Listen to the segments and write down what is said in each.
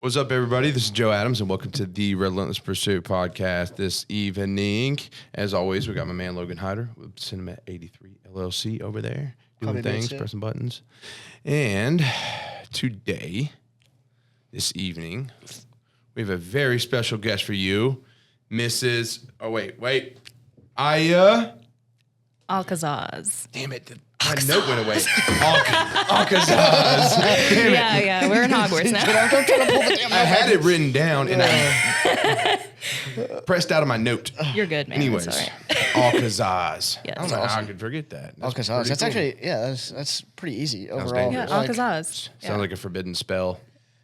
What's up, everybody? This is Joe Adams, and welcome to the Relentless Pursuit podcast this evening. As always, we got my man Logan Hyder with Cinema 83 LLC over there, doing things, pressing buttons. And today, this evening, we have a very special guest for you, Mrs. Aya Alkazzaz. Damn it. My note went away. Alkazzaz. Yeah, we're in Hogwarts now. I had it written down and I pressed out of my note. You're good, man. Anyways, That's all Alkazzaz. Yeah, I don't know how I could forget that. Alkazzaz. That's cool. actually, that's pretty easy overall. Yeah, Like, Alkazzaz. Sounds like a forbidden spell.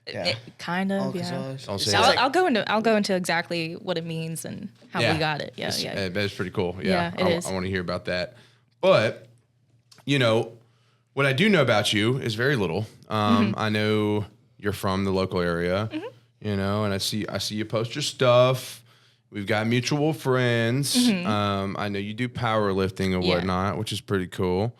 Yeah. Kind of, yeah. Alkazzaz. Don't say So it. I'll go into exactly what it means and how we got it. Yeah, yeah. That's pretty cool. Yeah, Yeah, it is. I want to hear about that. But, you know, what I do know about you is very little. I know you're from the local area, you know, and I see you post your stuff. We've got mutual friends. I know you do powerlifting and whatnot, which is pretty cool.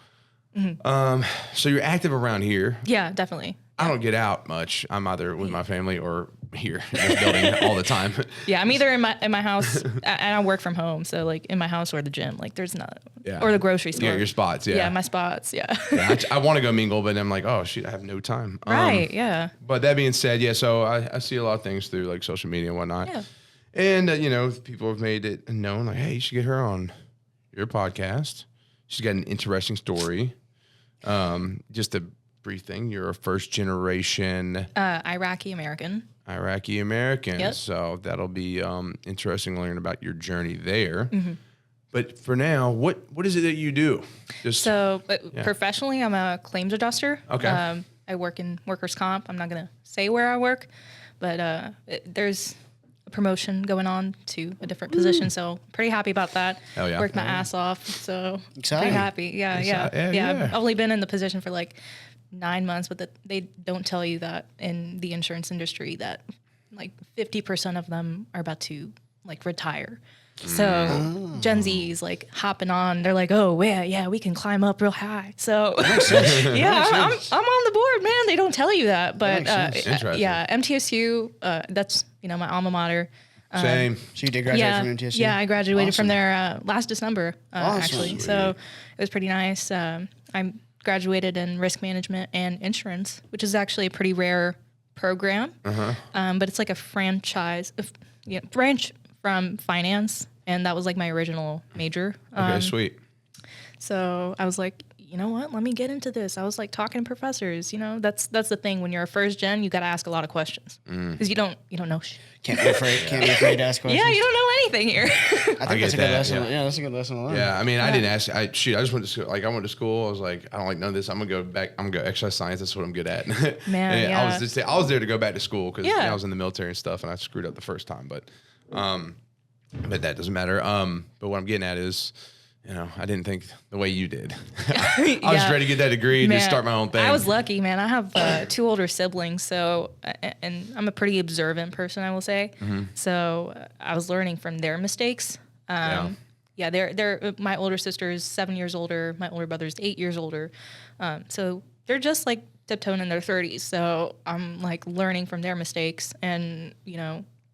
So you're active around here. Yeah, definitely. I don't get out much. I'm either with my family or here in this building all the time. Yeah, I'm either in my house and I work from home, so like in my house or the gym. Like there's not or the grocery store. Yeah, your spots. Yeah, Yeah, my spots. Yeah. Yeah, I want to go mingle, but I'm like, oh shoot, I have no time. Right. Yeah. But that being said, yeah, so I see a lot of things through like social media and whatnot. Yeah. And, you know, people have made it known, like, hey, you should get her on your podcast. She's got an interesting story. Just a brief thing. You're a first generation Iraqi American. Iraqi American. Yep. So that'll be interesting to learn about your journey there. But for now, what is it that you do? Just Professionally, I'm a claims adjuster. Okay. I work in workers' comp. I'm not going to say where I work, but there's a promotion going on to a different position. So pretty happy about that. Hell yeah. Worked my ass off. So Exciting. pretty happy. Yeah. I've only been in the position for like 9 months, but they don't tell you that in the insurance industry that like 50% of them are about to like retire. So Gen Z's like hopping on. They're like, oh yeah, we can climb up real high. So yeah, I'm on the board, man. They don't tell you that, but Interesting. yeah, MTSU. That's my alma mater. same. So you did graduate from MTSU? Yeah, I graduated Awesome. from there last December, actually. Sweet. So it was pretty nice. I graduated in risk management and insurance, which is actually a pretty rare program. But it's like a franchise, branch from finance, and that was like my original major. Okay, sweet. So I was like, you know what? Let me get into this. I was like talking to professors. You know, that's the thing. When you're a first gen, you got to ask a lot of questions because you don't know. Can't be afraid to ask questions. Yeah, you don't know anything here. I think that's a good lesson. Yeah. Yeah, that's a good lesson to learn. Yeah, I mean, I didn't ask. I just went to school. Like, I went to school. I was like, I don't like none of this. I'm gonna go back. I'm gonna go exercise science. That's what I'm good at. Man, And yeah. I was there to go back to school because Yeah. I was in the military and stuff, and I screwed up the first time. But that doesn't matter. But what I'm getting at is, you know, I didn't think the way you did. I was ready to get that degree and just start my own thing. I was lucky, man. I have 2 older siblings, so and I'm a pretty observant person, I will say. So I was learning from their mistakes. They're my older sister is 7 years older. My older brother's 8 years older. So they're just like tiptoeing in their 30s. So I'm like learning from their mistakes and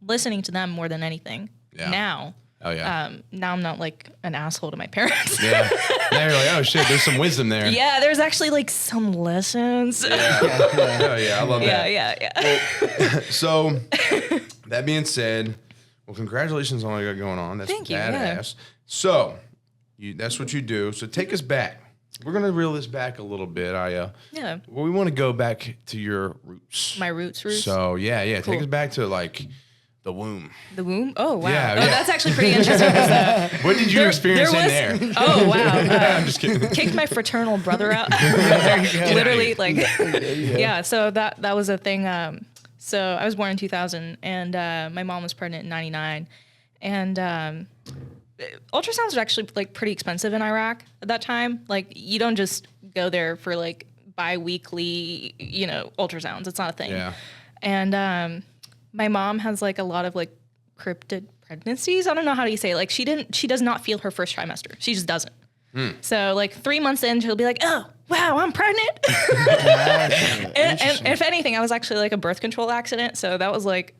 listening to them more than anything. Yeah. Now. Oh yeah. Now I'm not like an asshole to my parents. Yeah. Now you're like, oh shit, there's some wisdom there. Yeah, there's actually like some lessons. Yeah. Oh yeah, I love that. Yeah. So that being said, well, congratulations on what you got going on. That's Thank you, badass. So that's what you do. So take us back. We're gonna reel this back a little bit, Aya. Yeah. Well, we want to go back to your roots. My roots. So yeah. Cool. Take us back to like the womb. The womb? Oh, wow. Yeah, Oh, yeah. that's actually pretty interesting. What did you experience in there? Oh, wow. I'm just kidding. Kicked my fraternal brother out. There you go. Literally, like, yeah. So that was a thing. So I was born in 2000, and my mom was pregnant in 99. And ultrasounds are actually like pretty expensive in Iraq at that time. Like, you don't just go there for like bi-weekly, ultrasounds. It's not a thing. Yeah. And my mom has like a lot of like cryptid pregnancies. I don't know how do you say it. Like she does not feel her first trimester. She just doesn't. So like 3 months in, she'll be like, oh, wow, I'm pregnant. and if anything, I was actually like a birth control accident. So that was like,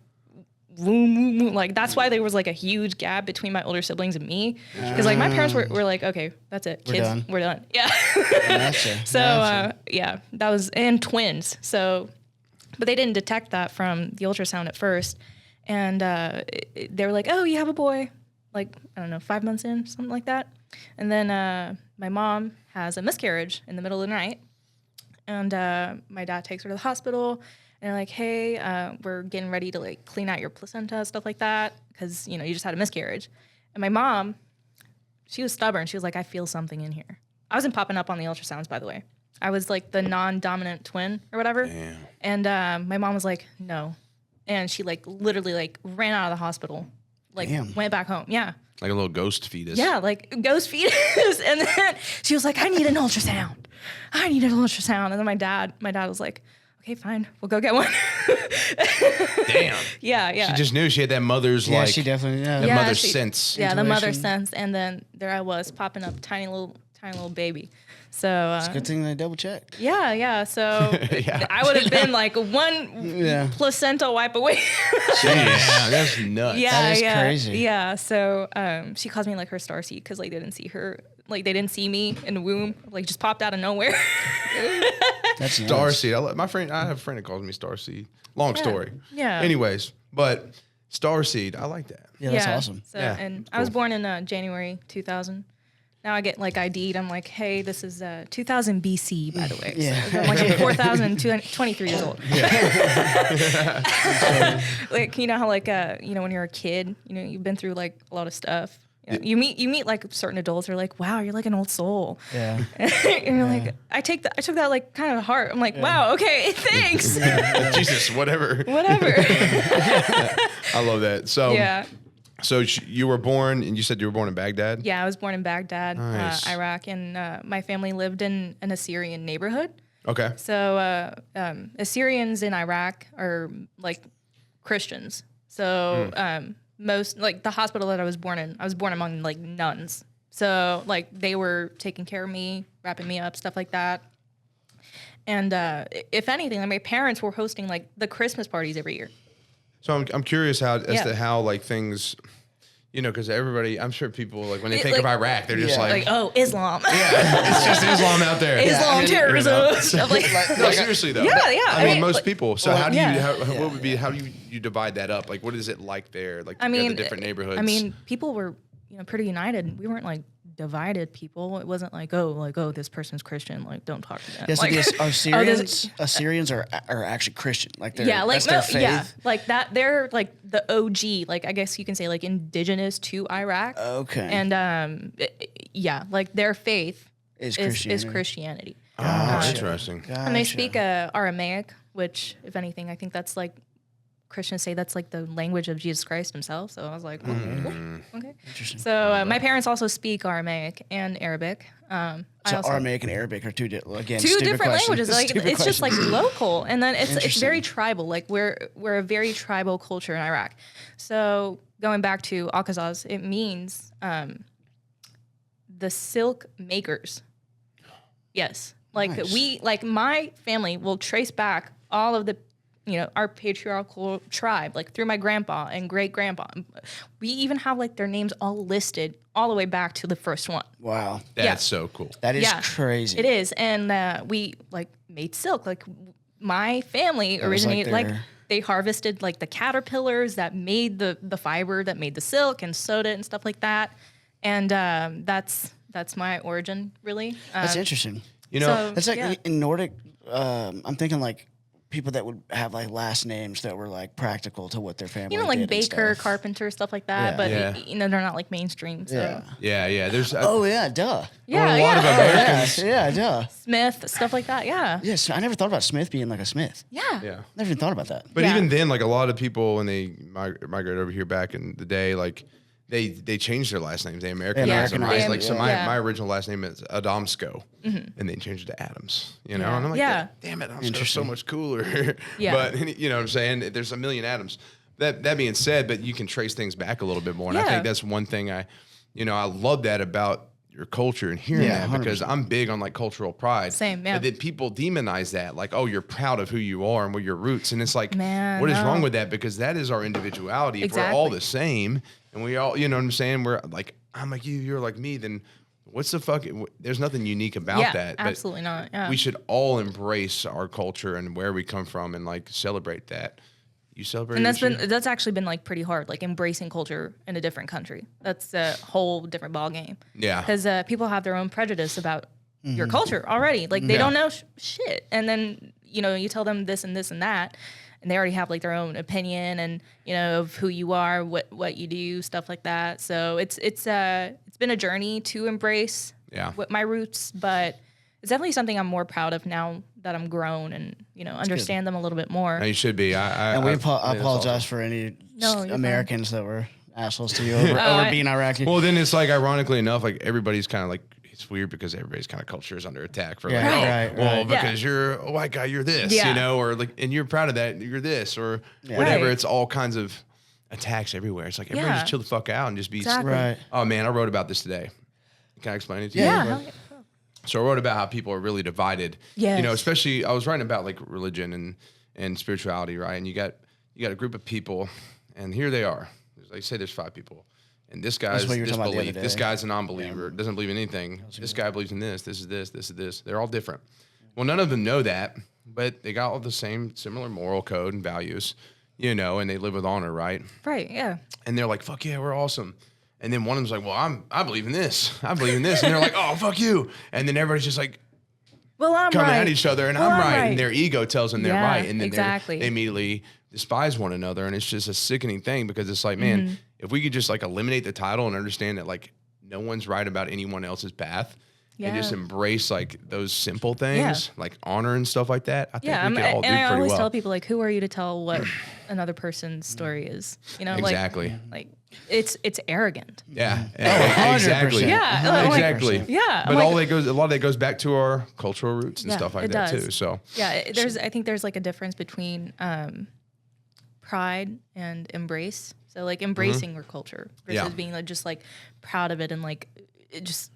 like that's why there was like a huge gap between my older siblings and me. Because like my parents were like, okay, that's it. Kids, we're done. Yeah. Gotcha. So yeah, that was, and twins. So, but they didn't detect that from the ultrasound at first. And they were like, oh, you have a boy. Like, I don't know, 5 months in, something like that. And then my mom has a miscarriage in the middle of the night. And my dad takes her to the hospital. And they're like, hey, we're getting ready to like clean out your placenta, stuff like that. Because, you know, you just had a miscarriage. And my mom, she was stubborn. She was like, I feel something in here. I wasn't popping up on the ultrasounds, by the way. I was like the non-dominant twin or whatever. Damn. And my mom was like, no. And she like literally like ran out of the hospital. Like went back home. Yeah. Like a little ghost fetus. Yeah, like ghost fetus. And then she was like, I need an ultrasound. I need an ultrasound. And then my dad was like, okay, fine. We'll go get one. Damn. Yeah. She just knew she had that mother's Yeah, she definitely that mother's sense. Yeah, the mother sense. And then there I was popping up tiny little baby. So it's a good thing they double checked. Yeah. So I would have been like one placenta wipe away. Yeah, that's nuts. That is crazy. Yeah. So she calls me like her Starseed because like they didn't see her, like they didn't see me in the womb, like just popped out of nowhere. That's Starseed. I have a friend that calls me Starseed. Long story. Yeah. Anyways, but Starseed, I like that. Yeah, that's awesome. So, and I was born in January 2000. Now I get like ID'd. I'm like, hey, this is 2000 BC, by the way. Yeah. So I'm like 4,023 years old. Yeah. Like, you know how like, you know, when you're a kid, you know, you've been through like a lot of stuff. You meet like certain adults who are like, wow, you're like an old soul. Yeah. And you're like, I took that like kind of to heart. I'm like, wow, okay, thanks. Jesus, whatever. I love that. So So you were born, and you said you were born in Baghdad? Yeah, I was born in Baghdad, Nice. Iraq, and my family lived in an Assyrian neighborhood. Okay. So Assyrians in Iraq are like Christians. So most like the hospital that I was born among like nuns. So like they were taking care of me, wrapping me up, stuff like that. And if anything, like, my parents were hosting like the Christmas parties every year. So I'm curious as to how like things, you know, because everybody, I'm sure people like when they think of Iraq, they're just like, oh, Islam. Yeah, it's just Islam out there. Islam terrorism. Stuff like no, seriously though. Yeah. I mean, most people. So how do you? yeah. How do you divide that up? Like, what is it like there? Like, the different neighborhoods. I mean, people were pretty united. We weren't like divided people. It wasn't like this person's Christian, like don't talk to them. Yeah, so like, Assyrians are actually Christian, like they're like that's their faith. like that. They're like the OG, like I guess you can say like indigenous to Iraq. Okay, and like their faith is Christianity. Oh, interesting. And they speak Aramaic, which, if anything, I think that's like Christians say that's like the language of Jesus Christ himself. So I was like, okay. Interesting. So my parents also speak Aramaic and Arabic. Aramaic and Arabic are two different languages. Like it's just like local, and then it's very tribal. Like we're a very tribal culture in Iraq. So going back to Alkazzaz, it means the silk makers. Yes, like nice. My family will trace back all of the, our patriarchal tribe, like through my grandpa and great grandpa. We even have like their names all listed all the way back to the first one. Wow. That's so cool. That is crazy. It is. And we like made silk. Like my family originated, like they harvested like the caterpillars that made the fiber that made the silk and sewed it and stuff like that. And that's my origin, really. That's interesting. It's like in Nordic, I'm thinking like people that would have like last names that were like practical to what their family did. Like baker, carpenter, stuff like that. But they're not like mainstream. So. Yeah. There's duh. A lot of Americans. Duh. Smith, stuff like that. Yeah. Yes, I never thought about Smith being like a Smith. Yeah. Never even thought about that. But even then, like a lot of people when they migrate over here back in the day, like they changed their last names. They Americanized them, right? Like so, my original last name is Adamsko, and they changed it to Adams. And I'm like, damn it, Adamsko's so much cooler. But you know what I'm saying? There's a million Adams. That being said, but you can trace things back a little bit more, and I think that's one thing I love that about your culture and hearing that 100%. because I'm big on like cultural pride. Same, yeah. But then people demonize that, like, oh, you're proud of who you are and what your roots. And it's like, Man, what is no. wrong with that? Because that is our individuality. If we're all the same and we all, you know what I'm saying? We're like, I'm like you, you're like me, then what's the fucking, there's nothing unique about that. Absolutely not. Yeah. We should all embrace our culture and where we come from and like celebrate that. You celebrate, and that's actually been like pretty hard, like embracing culture in a different country. That's a whole different ball game. Yeah, because people have their own prejudice about your culture already. Like they don't know shit, and then you tell them this and this and that, and they already have like their own opinion and of who you are, what you do, stuff like that. So it's been a journey to embrace what my roots, but it's definitely something I'm more proud of now that I'm grown and understand them a little bit more. No, you should be. I apologize for any Americans that were assholes to you over being Iraqi. Well, then it's like ironically enough, like everybody's kind of like it's weird because everybody's kind of culture is under attack for because you're a white guy, you're this, or like, and you're proud of that, you're this, or whatever. It's all kinds of attacks everywhere. It's like everybody just chill the fuck out and just be. Exactly. Oh man, I wrote about this today. Can I explain it to you? Yeah. So I wrote about how people are really divided. Yes. Especially I was writing about like religion and spirituality, right? And you got a group of people, and here they are. Like say there's 5 people, and this guy's disbelief. This guy's a non-believer, doesn't believe in anything. This guy believes in this. This is this. This is this. They're all different. Well, none of them know that, but they got all the same similar moral code and values, and they live with honor, right? Right. Yeah. And they're like, "Fuck yeah, we're awesome." And then one of them's like, well, I believe in this. I believe in this. And they're like, oh, fuck you. And then everybody's just like, well, I'm coming right. at each other and I'm right. And their ego tells them they're right. And then they immediately despise one another. And it's just a sickening thing because it's like, man, if we could just like eliminate the title and understand that like no one's right about anyone else's path and just embrace like those simple things, like honor and stuff like that, I think we could all do pretty well. I always tell people like, who are you to tell what another person's story is? Exactly. Like it's arrogant. Yeah. Exactly. Yeah. Exactly. Yeah. But a lot of that goes back to our cultural roots and stuff like that too. So I think there's like a difference between pride and embrace. So like embracing your culture versus being like just like proud of it and like it just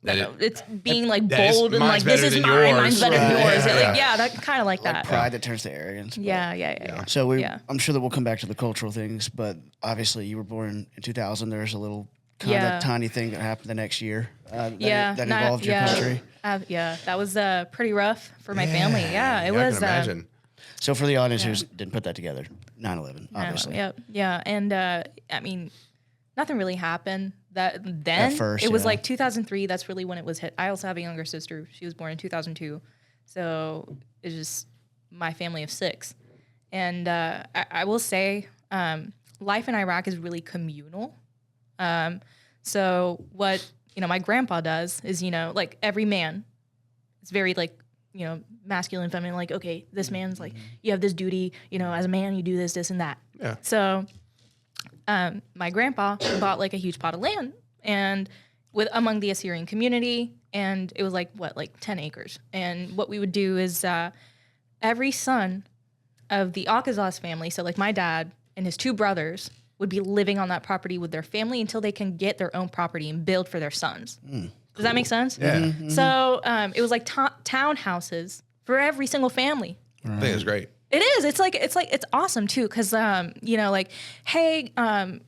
it's being like bold and like this is mine, mine's better than yours. That kind of like that. Pride that turns to arrogance. Yeah. So I'm sure that we'll come back to the cultural things, but obviously you were born in 2000. There's a little kind of tiny thing that happened the next year that involved your country. That was pretty rough for my family. Yeah, it was. I can imagine. So for the audience who didn't put that together, 9/11, obviously. Yeah, and I mean, nothing really happened. That then at first, it was like 2003. That's really when it was hit. I also have a younger sister. She was born in 2002, so it's just my family of 6. And I will say, life in Iraq is really communal. So what my grandpa does is like every man, it's very like masculine, feminine. Like okay, this man's like you have this duty. As a man, you do this, this, and that. Yeah. So. My grandpa bought like a huge plot of land and among the Assyrian community, and it was like 10 acres. And what we would do is every son of the Alkazzaz family, so like my dad and his 2 brothers, would be living on that property with their family until they can get their own property and build for their sons. Does that make sense? Yeah. Mm-hmm. So it was like townhouses for every single family. I think it's great. It is. It's awesome too, because like, hey, mom,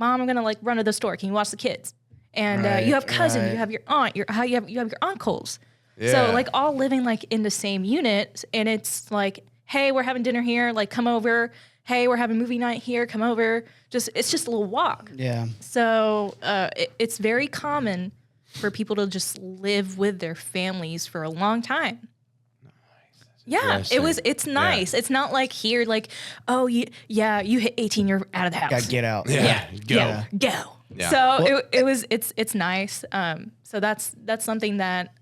I'm gonna like run to the store. Can you watch the kids? And you have cousin, you have your aunt, you have your uncles. Yeah. So like all living like in the same unit, and it's like, hey, we're having dinner here, like come over. Hey, we're having movie night here, come over. It's just a little walk. Yeah. So it's very common for people to just live with their families for a long time. Yeah, it's nice. Yeah. It's not like here, like, oh, you hit 18, you're out of the house. Gotta get out. Yeah. Go. Yeah. So it's nice. So that's something that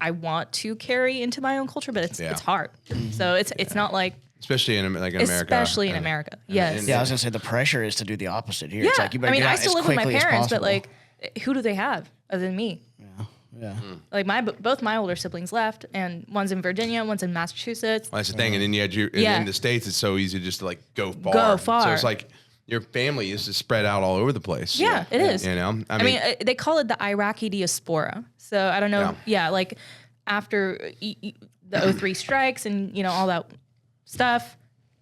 I want to carry into my own culture, but it's hard. So it's not like, especially in America. Especially in America. Yes. I was gonna say the pressure is to do the opposite here. Yeah. It's like you better get out I still as live with my quickly as parents, but possible. like, who do they have other than me? Yeah. Like both my older siblings left, and one's in Virginia, one's in Massachusetts. Well, that's the thing, and then you had in the States, it's so easy just to like go far. So it's like your family is just spread out all over the place. Yeah, it is. You know, I mean, they call it the Iraqi Diaspora. So I don't know. Yeah, like after the 03 strikes and, you know, all that stuff,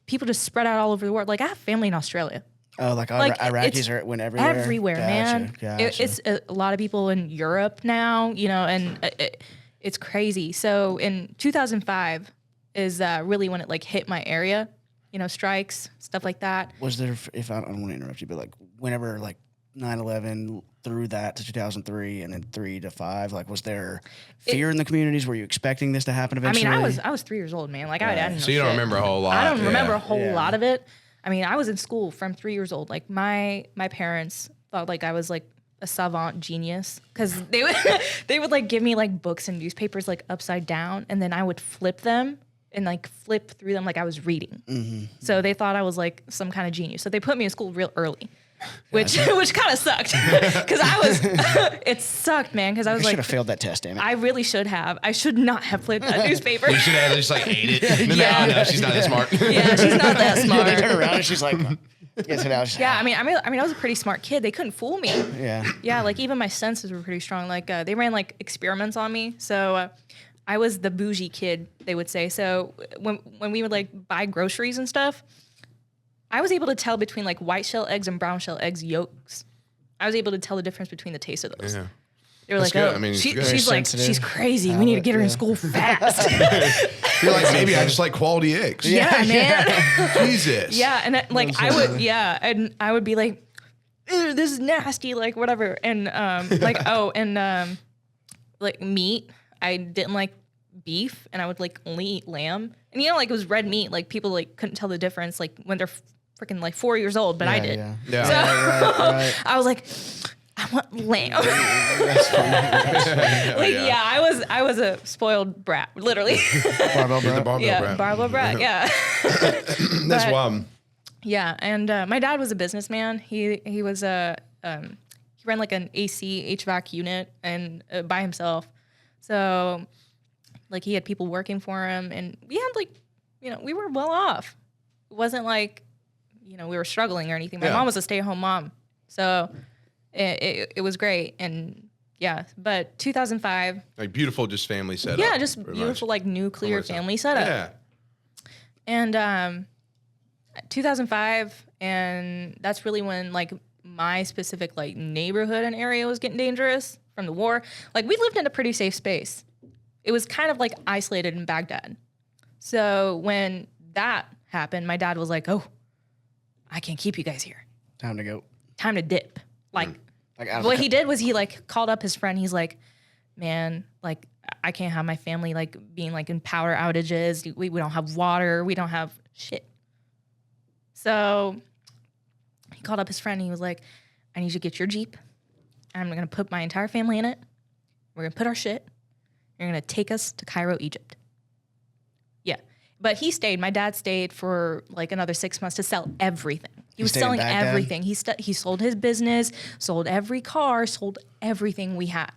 people just spread out all over the world. Like I have family in Australia. Oh, like Iraqis went everywhere? Everywhere, man. Gotcha. It's a lot of people in Europe now, you know, and it's crazy. So in 2005 is really when it like hit my area, you know, strikes, stuff like that. Was there, if I don't want to interrupt you, but like whenever like 9/11 through that to 2003 and then 3 to 5, like was there fear in the communities? Were you expecting this to happen eventually? I mean, I was 3 years old, man. Like I didn't know so you don't remember a whole lot. I don't remember a whole lot of it. I mean, I was in school from 3 years old. Like my parents thought like I was like a savant genius because they would like give me like books and newspapers like upside down, and then I would flip them and like flip through them like I was reading. Mm-hmm. So they thought I was like some kind of genius. So they put me in school real early. Which kind of sucked because it sucked, man. Because I was like, should have failed that test, damn it. I really should have. I should not have flipped that newspaper. You should have just like ate it. No, she's not that smart. Yeah, she's not that smart. They turn around and she's like, yes, and yeah. I mean, I was a pretty smart kid. They couldn't fool me. Yeah. Yeah, like even my senses were pretty strong. Like they ran like experiments on me, so. I was the bougie kid, they would say. So when we would like buy groceries and stuff, I was able to tell between like white shell eggs and brown shell eggs yolks. I was able to tell the difference between the taste of those. Yeah. They were like, good. oh, I mean, she's like, she's crazy. We need to get her in school fast. You're like, maybe I just like quality eggs. Yeah, man. Jesus. Yeah, and like I would be like, this is nasty, like whatever. And like meat. I didn't like beef, and I would like only eat lamb. And you know, like it was red meat. Like people like couldn't tell the difference, like when they're freaking like 4 years old, but I did. Yeah. So Right. I was like, I want lamb. That's funny. I was a spoiled brat, literally. Barbell brat. Yeah, barbell brat. Yeah. That's wild. Yeah, and my dad was a businessman. He was he ran like an AC HVAC unit and by himself. So, like, he had people working for him, and we had, like, you know, we were well off. It wasn't like, you know, we were struggling or anything. My mom was a stay-at-home mom, so it was great. And, yeah, but 2005. Like, beautiful just family setup. Yeah, just beautiful, like, nuclear family setup. Yeah. And 2005, and that's really when, like, my specific, like, neighborhood and area was getting dangerous. From the war. Like, we lived in a pretty safe space. It was kind of like isolated in Baghdad. So when that happened, my dad was like, oh, I can't keep you guys here. Time to go. Time to dip. Like what he did was he like called up his friend. He's like, man, like I can't have my family like being like in power outages. We don't have water. We don't have shit. So he called up his friend and he was like, I need you to get your Jeep. I'm going to put my entire family in it. We're going to put our shit. You're going to take us to Cairo, Egypt. Yeah. But he stayed. My dad stayed for like another 6 months to sell everything. He was selling everything. He sold his business, sold every car, sold everything we had.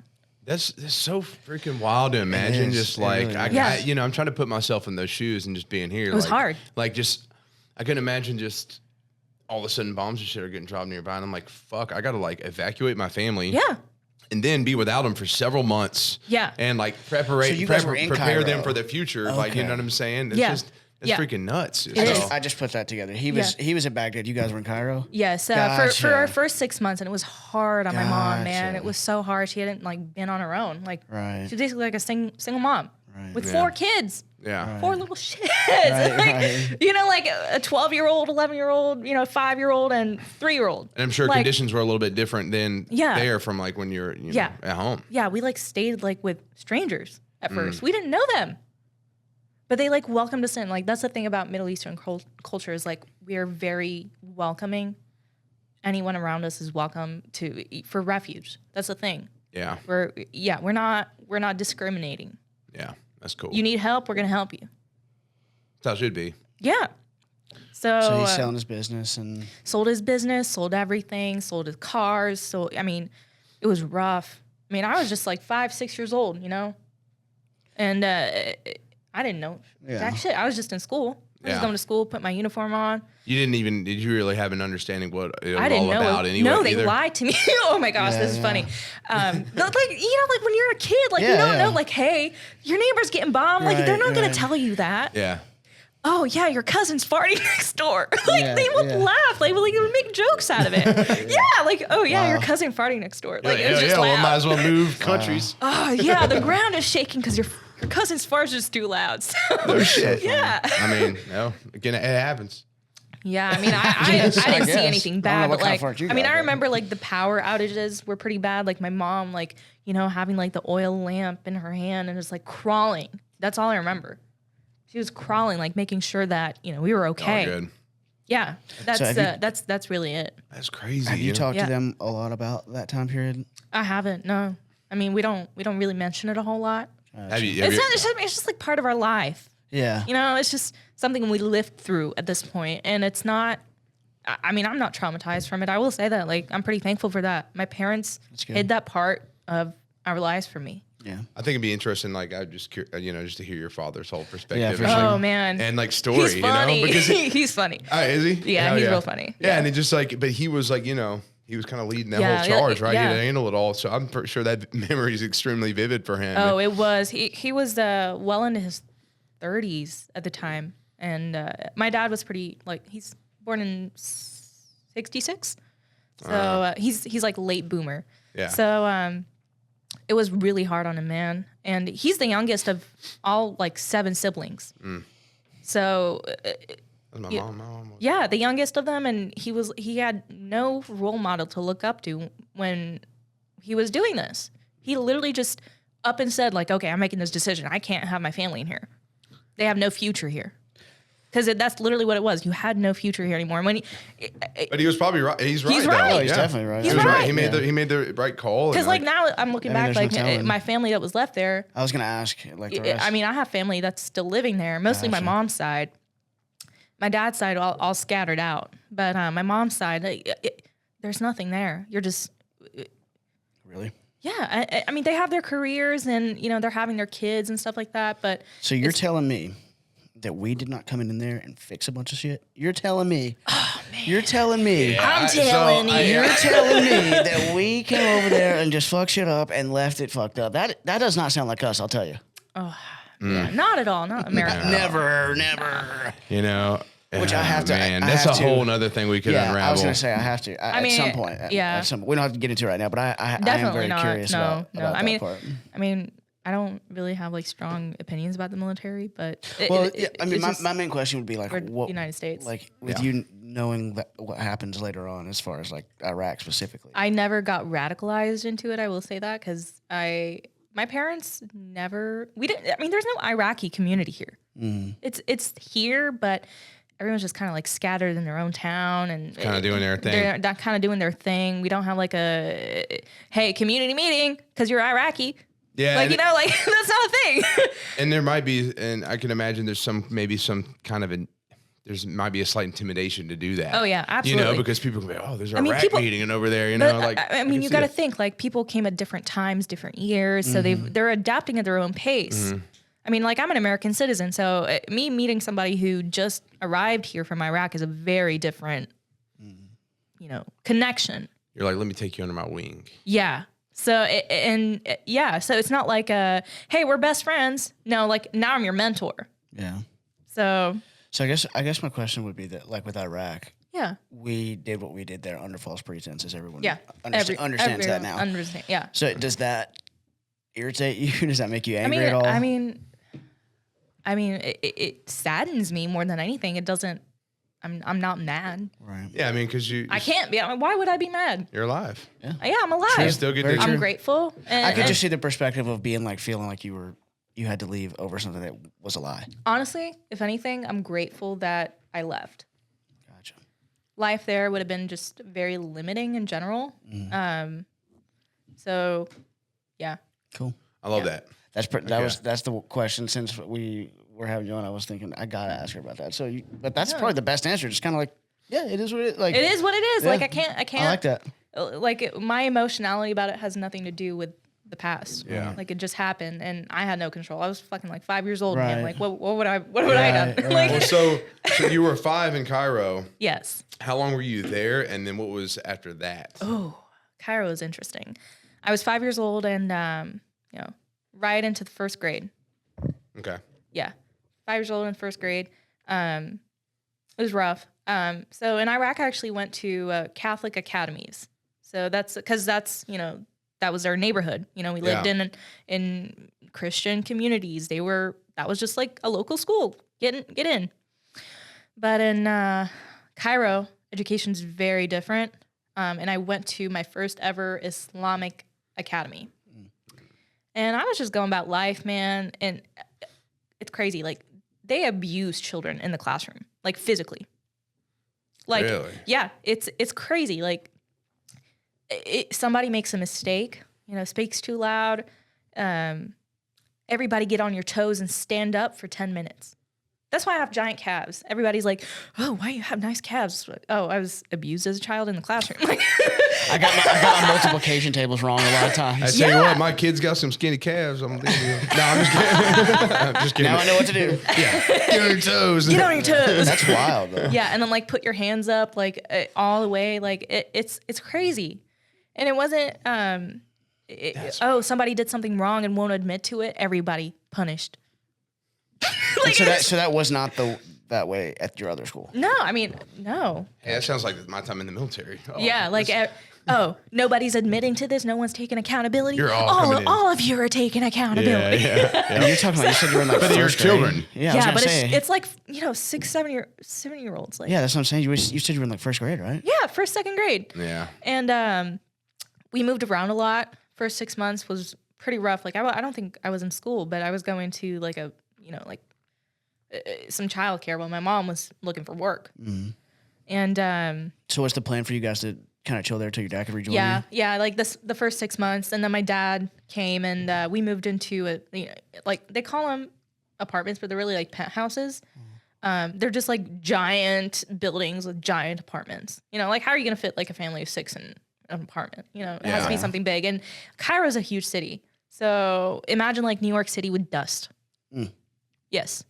That's so freaking wild to imagine. Just like, I'm trying to put myself in those shoes and just being here. It was hard. Like just, I can imagine just all of a sudden bombs and shit are getting dropped nearby. And I'm like, fuck, I got to like evacuate my family. Yeah. And then be without them for several months. Yeah. And like prepare them for the future. Okay. Like, you know what I'm saying? It's It's freaking nuts. I just put that together. He was in Baghdad. You guys were in Cairo? Yes. For our first 6 months, and it was hard on my mom, man. It was so hard. She hadn't like been on her own. Like she was basically like a single mom with 4 kids. Yeah. 4 little shits. You know, like a 12-year-old, 11-year-old, you know, 5-year-old, and 3-year-old. And I'm sure conditions were a little bit different than there from like when you're at home. Yeah, we like stayed like with strangers at first. We didn't know them. But they like welcomed us in. Like that's the thing about Middle Eastern culture is like we are very welcoming. Anyone around us is welcome for refuge. That's the thing. Yeah. We're not discriminating. Yeah, that's cool. You need help, we're gonna help you. That's how it should be. Yeah. So he's selling his business and sold his business, sold everything, sold his cars. So I mean, it was rough. I mean, I was just like 5-6 years old, you know, and I didn't know jack shit. I was just in school. I'm just going to school, put my uniform on. Did you really have an understanding what it was I didn't all know about anyway? No, they lied to me. Oh my gosh, this is funny. Like, when you're a kid, like, you don't know, like, hey, your neighbor's getting bombed. Like, they're not going to tell you that. Yeah. Oh yeah, your cousin's farting next door. Like they would laugh. They would make jokes out of it. Your cousin farting next door. Like it was just loud. Well, might as well move countries. Oh yeah, the ground is shaking because your cousin's farts just too loud. So, no shit. Yeah. I mean, again, it happens. Yeah, I mean, I didn't see anything bad, but like, I remember like the power outages were pretty bad. Like my mom, like, having like the oil lamp in her hand and just like crawling. That's all I remember. She was crawling, like making sure that, we were okay. Oh, good. Yeah, that's really it. That's crazy. Have you talked to them a lot about that time period? I haven't. No, I mean we don't really mention it a whole lot. It's just like part of our life. Yeah. It's just something we lived through at this point, and it's not. I mean, I'm not traumatized from it. I will say that. Like, I'm pretty thankful for that. My parents hid that part of our lives from me. Yeah, I think it'd be interesting. Like, I just just to hear your father's whole perspective. Yeah, for sure. Oh man, and like story. He's funny. Because he's funny. Is he? Yeah, he's real funny. Yeah, and it just like, but he was like, he was kind of leading that whole charge, right? Yeah. He had to handle it all. So I'm pretty sure that memory is extremely vivid for him. Oh, it was. He was well into his 30s at the time, and my dad was pretty he's born in 66, so he's like late boomer. Yeah. So it was really hard on him, man. And he's the youngest of all 7 siblings. So my mom. Yeah, the youngest of them, and he had no role model to look up to when he was doing this. He literally just up and said okay, I'm making this decision. I can't have my family in here. They have no future here. Because that's literally what it was. You had no future here anymore. And but he was probably right. He's right. He's right. Oh, he's definitely right. He's right. He made the right call. Because now I'm looking back, my family that was left there. I was gonna ask, the rest. I mean, I have family that's still living there. Mostly my mom's side. My dad's side all scattered out. But my mom's side, there's nothing there. You're just really. Yeah, I mean, they have their careers and they're having their kids and stuff like that. But so you're telling me that we did not come in there and fix a bunch of shit? You're telling me. Oh, man. You're telling me. Yeah, I'm telling you. You're telling me that we came over there and just fucked shit up and left it fucked up. That does not sound like us, I'll tell you. Oh, yeah, not at all. Not America. Never. Which I have to. Man, that's a whole nother thing we could unravel. I was going to say I have to at some point. Yeah. We don't have to get into it right now, but I am very curious about that part. I mean, I don't really have strong opinions about the military, but my main question would be what United States, with you knowing what happens later on as far as Iraq specifically. I never got radicalized into it. I will say that because my parents never. We didn't. I mean, there's no Iraqi community here. It's here, but everyone's just kind of scattered in their own town and kind of doing their thing. They're kind of doing their thing. We don't have a hey community meeting because you're Iraqi. Yeah, that's not a thing. And there might be, and I can imagine there's maybe some kind of might be a slight intimidation to do that. Oh yeah, absolutely. Because people can be, there's a Iraq meeting over there. You got to think people came at different times, different years, so they're adapting at their own pace. I mean, I'm an American citizen, so me meeting somebody who just arrived here from Iraq is a very different, connection. You're like, let me take you under my wing. Yeah. So so it's not hey, we're best friends. No, now I'm your mentor. Yeah. So I guess my question would be that with Iraq, yeah, we did what we did there under false pretenses. Everyone understands that now. Yeah. So does that irritate you? Does that make you angry at all? I mean, it saddens me more than anything. It doesn't. I'm not mad. Right. Yeah, I mean, because I can't be. Why would I be mad? You're alive. Yeah, I'm alive. True. Still get I'm grateful. I could just see the perspective of being feeling like you had to leave over something that was a lie. Honestly, if anything, I'm grateful that I left. Gotcha. Life there would have been just very limiting in general. So, yeah. Cool. I love that. That's the question since we were having you on. I was thinking I gotta ask her about that. So, but that's probably the best answer. Just kind of it is what it is. It is what it is. Yeah. I can't. I like that. My emotionality about it has nothing to do with the past. Yeah. Like it just happened and I had no control. I was fucking like 5 years old, Right. man. Like what would I done? Right. Like Well, so you were 5 in Cairo. yes. How long were you there? And then what was after that? Oh, Cairo is interesting. I was 5 years old and right into the first grade. Okay. Yeah. 5 years old in first grade. It was rough. So in Iraq, I actually went to Catholic academies. So that's because that was our neighborhood. We lived in Christian communities. That was just like a local school. Get in. But in Cairo, education's very different. And I went to my first ever Islamic academy. And I was just going about life, man. And it's crazy. Like, they abuse children in the classroom, like physically. Like, really? Yeah, it's crazy. Like, somebody makes a mistake, speaks too loud. Everybody get on your toes and stand up for 10 minutes. That's why I have giant calves. Everybody's like, oh, why you have nice calves? Like, oh, I was abused as a child in the classroom. Like, I got my multiplication tables wrong a lot of times. I tell you what, my kid's got some skinny calves. I'm just kidding. I'm just kidding. Now I know what to do. Yeah, get on your toes. get on your toes. That's wild, though. Yeah, and then like put your hands up like all the way. Like it's crazy, and it wasn't. Somebody did something wrong and won't admit to it. Everybody punished. Like, so that was not that way at your other school. No, I mean no. Hey, that sounds like my time in the military. Oh, Yeah, like nobody's admitting to this. No one's taking accountability. You're all coming in. All of you are taking accountability. And you're talking about, you said you were in like But they're first grade. children. Yeah, Yeah, I was but gonna say. it's like 6, 7 year olds. Like Yeah, that's what I'm saying. You said you were in like first grade, right? yeah, first, second grade. Yeah. And we moved around a lot. First 6 months was pretty rough. Like I don't think I was in school, but I was going to like some childcare while my mom was looking for work. Mm-hmm. And So what's the plan for you guys to kind of chill there till your dad could rejoin you? yeah, like the first 6 months, and then my dad came and we moved into like they call them apartments, but they're really like penthouses. They're just like giant buildings with giant apartments. Like how are you gonna fit like a family of 6 in an apartment? It has to be something big. And Cairo's a huge city, so imagine like New York City with dust. Yes.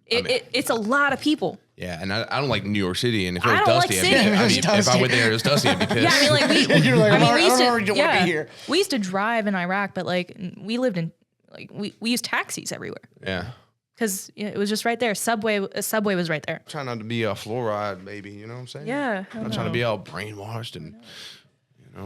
It's a lot of people. Yeah, and I don't like New York City, and if it was I don't like dusty, city. if I went there, it was dusty, I'd be pissed. Yeah, I mean, like we. You're like, I mean, we used I already to. don't want to be here. We used to drive in Iraq, but like we lived in like we used taxis everywhere Yeah. because it was just right there. Subway was right there. Trying not to be a fluoride baby, you know what I'm saying? Yeah, I I'm trying to be all brainwashed and,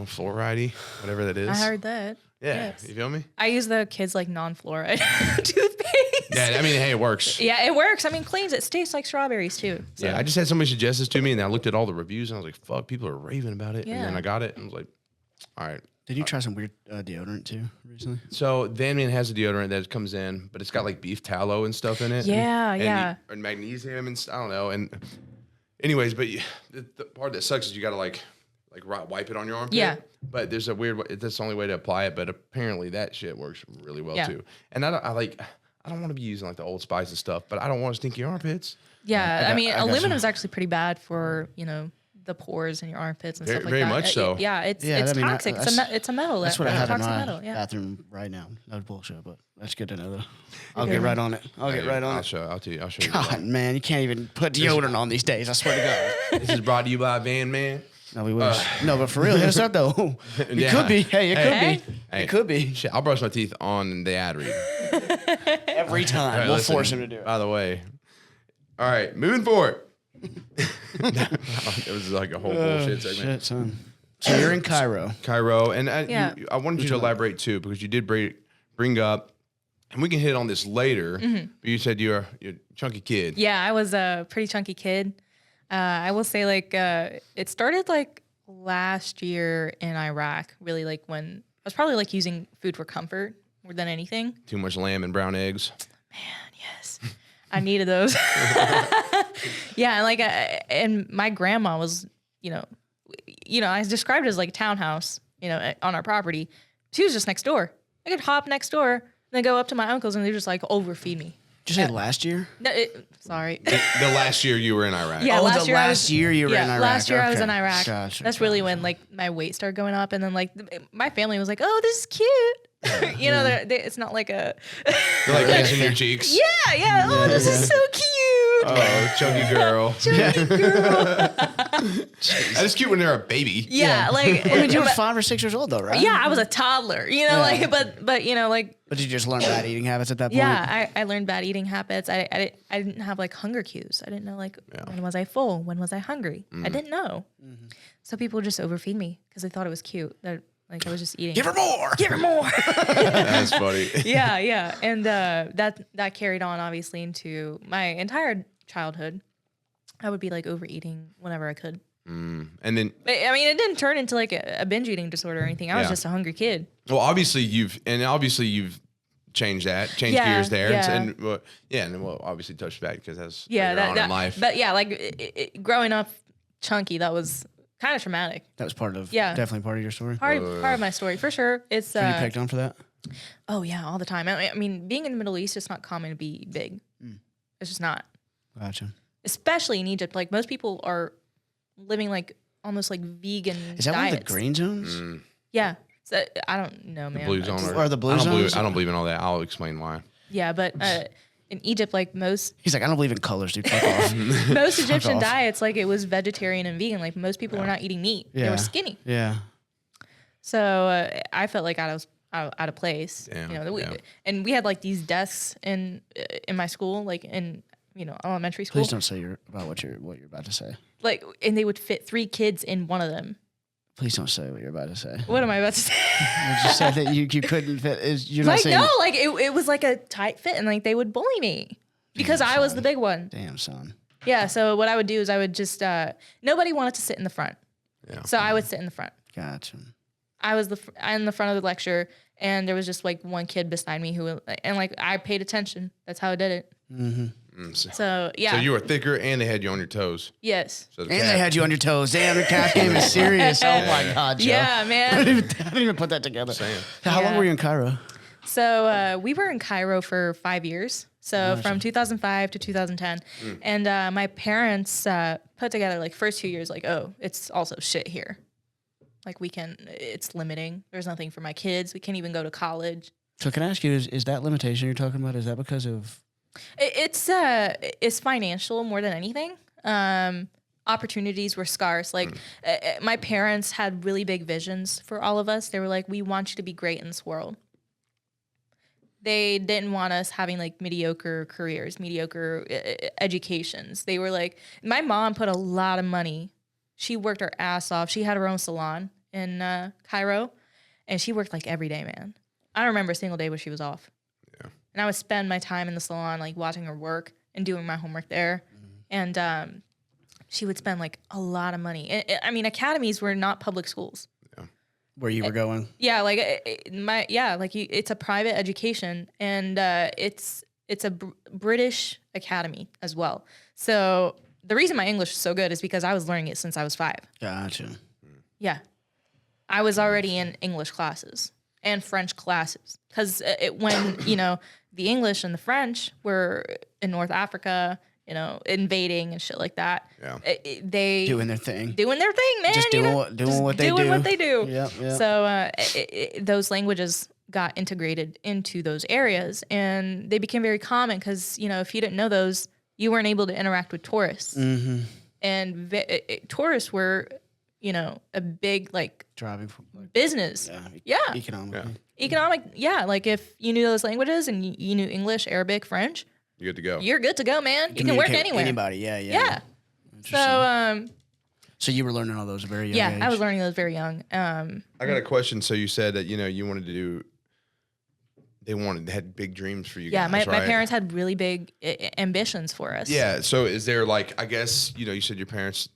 fluoride-y, whatever that is. I heard that. Yeah, Yes. you feel me? I use the kids like non-fluoride toothpaste. Yeah, I mean, hey, it works. Yeah, it works. I mean, cleans it. Tastes like strawberries too. So. Yeah, I just had somebody suggest this to me, and I looked at all the reviews, and I was like, fuck, people are raving about it. And Yeah. then I got it, and I was like, all right. Did you try some weird deodorant too recently? So Van Man has a deodorant that comes in, but it's got like beef tallow and stuff in it. Yeah, and yeah. and magnesium and I don't know. And anyways, but the part that sucks is you got to like wipe it on your armpit. Yeah. But there's a weird way. That's the only way to apply it. But apparently that shit works really well Yeah. too. And I don't want to be using like the Old Spice and stuff, but I don't want stinky armpits. Yeah, I mean, I got aluminum some. is actually pretty bad for the pores in your armpits and stuff like Very that. much so. It's Yeah, I mean, toxic. It's a metal. That's what I have in toxic my metal. Yeah. bathroom right now. No bullshit, but that's good to know though. I'll get right on it. I'll get right on I'll it. show you. God, man, you can't even put deodorant on these days. I swear to God. This is brought to you by Van Man. No, we wish. No, but for real, hit us up though. It Yeah. could be. Hey, it could Hey. be. Hey. It could be. Shit, I'll brush my teeth on the ad read. Every time. All right, We'll listen, force him to do it. By the way. All right, moving forward. It was like a whole bullshit segment. Shit, son. So you're in Cairo. Cairo, and Yeah. I wanted you to elaborate too, because you did bring up, and we can hit on this later, but you said you're a chunky kid. Yeah, I was a pretty chunky kid. I will say, like, it started like last year in Iraq. Really, like when I was probably like using food for comfort more than anything. Too much lamb and brown eggs. Yes, I needed those. Yeah, and like, and my grandma was, I described it as like a townhouse, on our property. She was just next door. I could hop next door and then go up to my uncles, and they just like overfeed me. Did you say last year? No, sorry. The last year you were in Iraq. Yeah, Oh, last the year I last was, year you were in Iraq. Last year I was Okay. in Iraq. Gotcha, That's really when like my weight started going up, and then like my family was like, "Oh, this is cute." It's not like a. They're like pinching your cheeks. Yeah. Oh, this is so cute. Oh, chunky girl. Chunky girl. That's cute when they're a baby. Yeah, like. I mean, you were 5 or 6 years old, though, right? Yeah, I was a toddler. But But did you just learn bad eating habits at that point? Yeah, I learned bad eating habits. I didn't have like hunger cues. I didn't know when was I full, when was I hungry. I didn't know. Mm-hmm. So people would just overfeed me because they thought it was cute that like I was just eating. Give her more. Give her more. That's funny. Yeah, and that carried on obviously into my entire childhood. I would be like overeating whenever I could. And then, I mean, it didn't turn into like a binge eating disorder or anything. I was just a hungry kid. Well, obviously you've changed gears there, yeah. and obviously touched back because that's that in life. But yeah, like growing up chunky, that was kind of traumatic. That was definitely part of your story. Part of my story for sure. It's Were you picked on for that? Oh yeah, all the time. I mean, being in the Middle East, it's not common to be big. It's just not. Gotcha. Especially in Egypt, like most people are living like almost like vegan. Is that diets. one of the green zones? Yeah. So, I don't know, man. The blue zone or the blue zones? I don't believe in all that. I'll explain why. Yeah, but in Egypt, like most. He's like, I don't believe in colors, dude. Fuck off. Most Egyptian diets, like it was vegetarian and vegan. Like most people were not eating meat. Yeah. They were skinny. Yeah. So I felt like I was out of place. Damn, And we had like these desks in my school, like in elementary school. Please don't say what you're about to say. Like, and they would fit 3 kids in one of them. Please don't say what you're about to say. What am I about to say? You just said that you couldn't fit. You're not like saying. No, like it was like a tight fit, and like they would bully me because I was the big one. Damn, son. Yeah. So what I would do is I would just nobody wanted to sit in the front. Yeah. So I would sit in the front. Gotcha. I was in the front of the lecture, and there was just like one kid beside me and like I paid attention. That's how I did it. Mm-hmm. So yeah. So you were thicker, and they had you on your toes. Yes. So They had you on your toes. Damn, the calf game is serious. Oh my God, Joe. Yeah, man. I didn't even put that together. How long were you in Cairo? So we were in Cairo for 5 years. So from 2005 to 2010. And my parents put together like first 2 years, like, oh, it's also shit here. Like it's limiting. There's nothing for my kids. We can't even go to college. So can I ask you, is that limitation you're talking about, is that because of? It's financial more than anything. Opportunities were scarce. Like my parents had really big visions for all of us. They were like, we want you to be great in this world. They didn't want us having like mediocre careers, mediocre educations. They were like, my mom put a lot of money. She worked her ass off. She had her own salon in Cairo, and she worked like every day, man. I don't remember a single day where she was off. Yeah. And I would spend my time in the salon, like watching her work and doing my homework there. Mm-hmm. And she would spend like a lot of money. I mean, academies were not public schools. Yeah. Where you were going? Yeah, like it's a private education, and it's a British academy as well. So the reason my English is so good is because I was learning it since I was 5. Gotcha. Yeah. I was already in English classes and French classes because when, the English and the French were in North Africa, invading and shit like that. Yeah. They doing their thing, man. Just doing what they do. Yep. So those languages got integrated into those areas, and they became very common because, if you didn't know those, you weren't able to interact with tourists. Mm-hmm. And tourists were, a big, like, driving business. Yeah. Economic. Yeah. Like, if you knew those languages and you knew English, Arabic, French, you're good to go. You're good to go, man. You can work anywhere. Anybody. Yeah. So you were learning all those very young age. I was learning those very young. I got a question. So you said that, you wanted to do, they had big dreams for you guys, my right? parents had really big ambitions for us. Yeah. So is there like, I guess, you said your parents,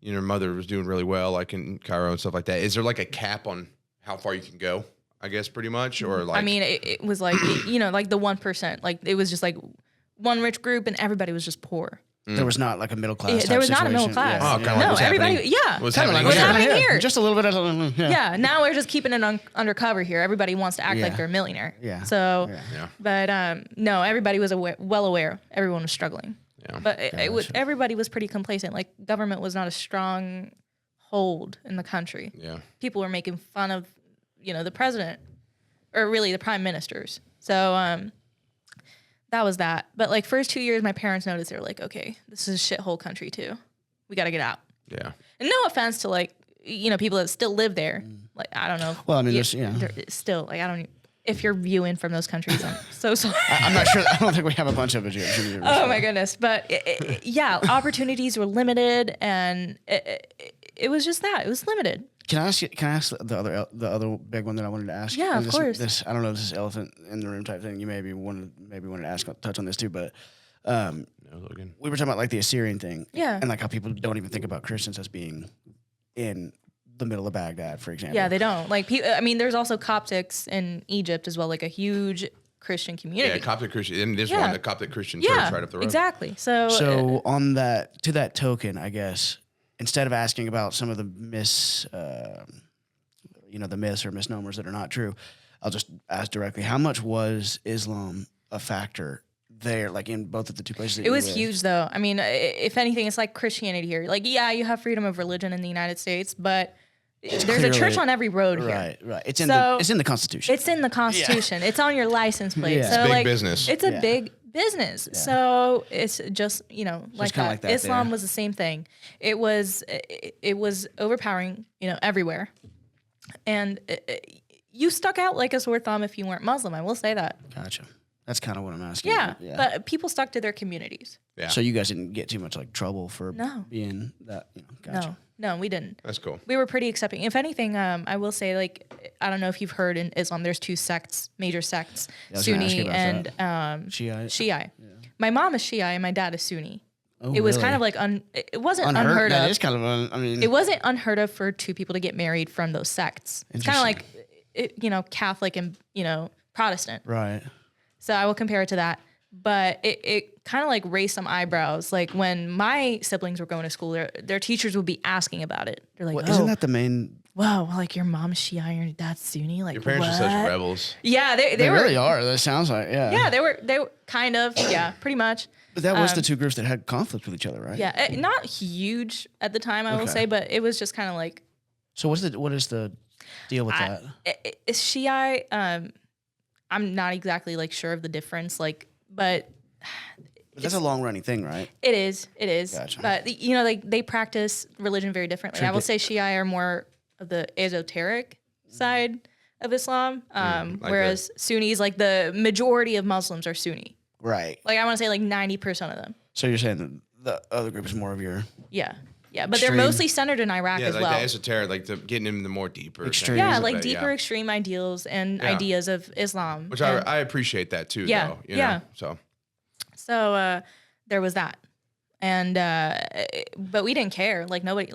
your mother was doing really well, like in Cairo and stuff like that. Is there like a cap on how far you can go? I guess pretty much, or like. I mean, it was like, like the 1%. Like it was just like one rich group and everybody was just poor. There was not like a middle class. There was not a middle class. Yeah. Oh, kind of no, like everybody. Happening. Yeah, What's happening here? Just a little bit of. Yeah. Now we're just keeping it undercover here. Everybody wants to act like they're a millionaire. Yeah. So, but no, everybody was well aware. Everyone was struggling. Yeah. But everybody was pretty complacent. Like government was not a strong hold in the country. Yeah. People were making fun of, the president. or really the prime ministers. So that was that. But like first 2 years, my parents noticed, they were like, okay, this is a shithole country too. We got to get out. Yeah. And no offense to like, people that still live there. Like, I don't know. Well, I mean, they're still like, I don't, if you're viewing from those countries, I'm so sorry. I'm not sure. I don't think we have a bunch of Egyptians. Oh my goodness. But opportunities were limited, and it was just that. It was limited. Can I ask the other big one that I wanted to ask? Yeah, of course. This, I don't know if this is elephant in the room type thing. You maybe wanted to ask, touch on this too, but No, Logan. we were talking about like the Assyrian thing, Yeah. and like how people don't even think about Christians as being in the middle of Baghdad, for example. Yeah, they don't. Like, there's also Coptics in Egypt as well, like a huge Christian community. Yeah, Coptic Christian. And there's Yeah. one, the Coptic Christian church right up the road. Exactly. So on that, to that token, I guess, instead of asking about some of the the myths or misnomers that are not true, I'll just ask directly: how much was Islam a factor there, like in both of the two places? That it was huge, though. I mean, if anything, it's like Christianity here. Like, yeah, you have freedom of religion in the United States, but there's a church on every road here. Right. It's in the Constitution. It's in the Constitution. It's on your license plate. Yeah. So It's big like, business. It's a big business. Yeah. So it's just, like kinda that. like that Islam there. was the same thing. It was overpowering, everywhere. And you stuck out like a sore thumb if you weren't Muslim. I will say that. Gotcha. That's kind of what I'm asking. Yeah. But people stuck to their communities. Yeah. So you guys didn't get too much like trouble for No. being that. Gotcha. No, we didn't. That's cool. We were pretty accepting. If anything, I will say, like, I don't know if you've heard in Islam, there's two sects, major sects, Yeah, I was gonna ask you Sunni about and Shiite. Shiite. Yeah. My mom is Shiite and my dad is Sunni. Oh, It was really? kind of like it wasn't unheard That of. is kind of It wasn't unheard of for two people to get married from those sects. It's kind of like, Catholic and Protestant. right. So I will compare it to that. But it kind of like raised some eyebrows. Like when my siblings were going to school, their teachers would be asking about it. They're like, Well, isn't that the main? wow, like your mom's Shia and your dad's Sunni. Like Your parents what? are such rebels. Yeah, They were, really are. That sounds like Yeah, they were kind of pretty much. But that was the two groups that had conflict with each other, right? Yeah, not huge at the time, I will Okay. say, but it was just kind of like So what is the deal with that? Is Shia. I'm not exactly like sure of the difference, but That's a long running thing, right? it is. Gotcha. But they practice religion very differently. I will say Shia are more of the esoteric side of Islam, like whereas Sunnis, like the majority of Muslims, are Sunni. Right. Like I want to say like 90% of them. So you're saying that the other group is more of your Yeah. But they're Extreme. mostly centered in Iraq Yeah, as like well. the esoteric, like getting into the more deeper. Extreme. Yeah, things like of it, deeper yeah. extreme ideals and Yeah. ideas of Islam. Which And I appreciate that too, Yeah, though. yeah. So there was that. And but we didn't care. Like nobody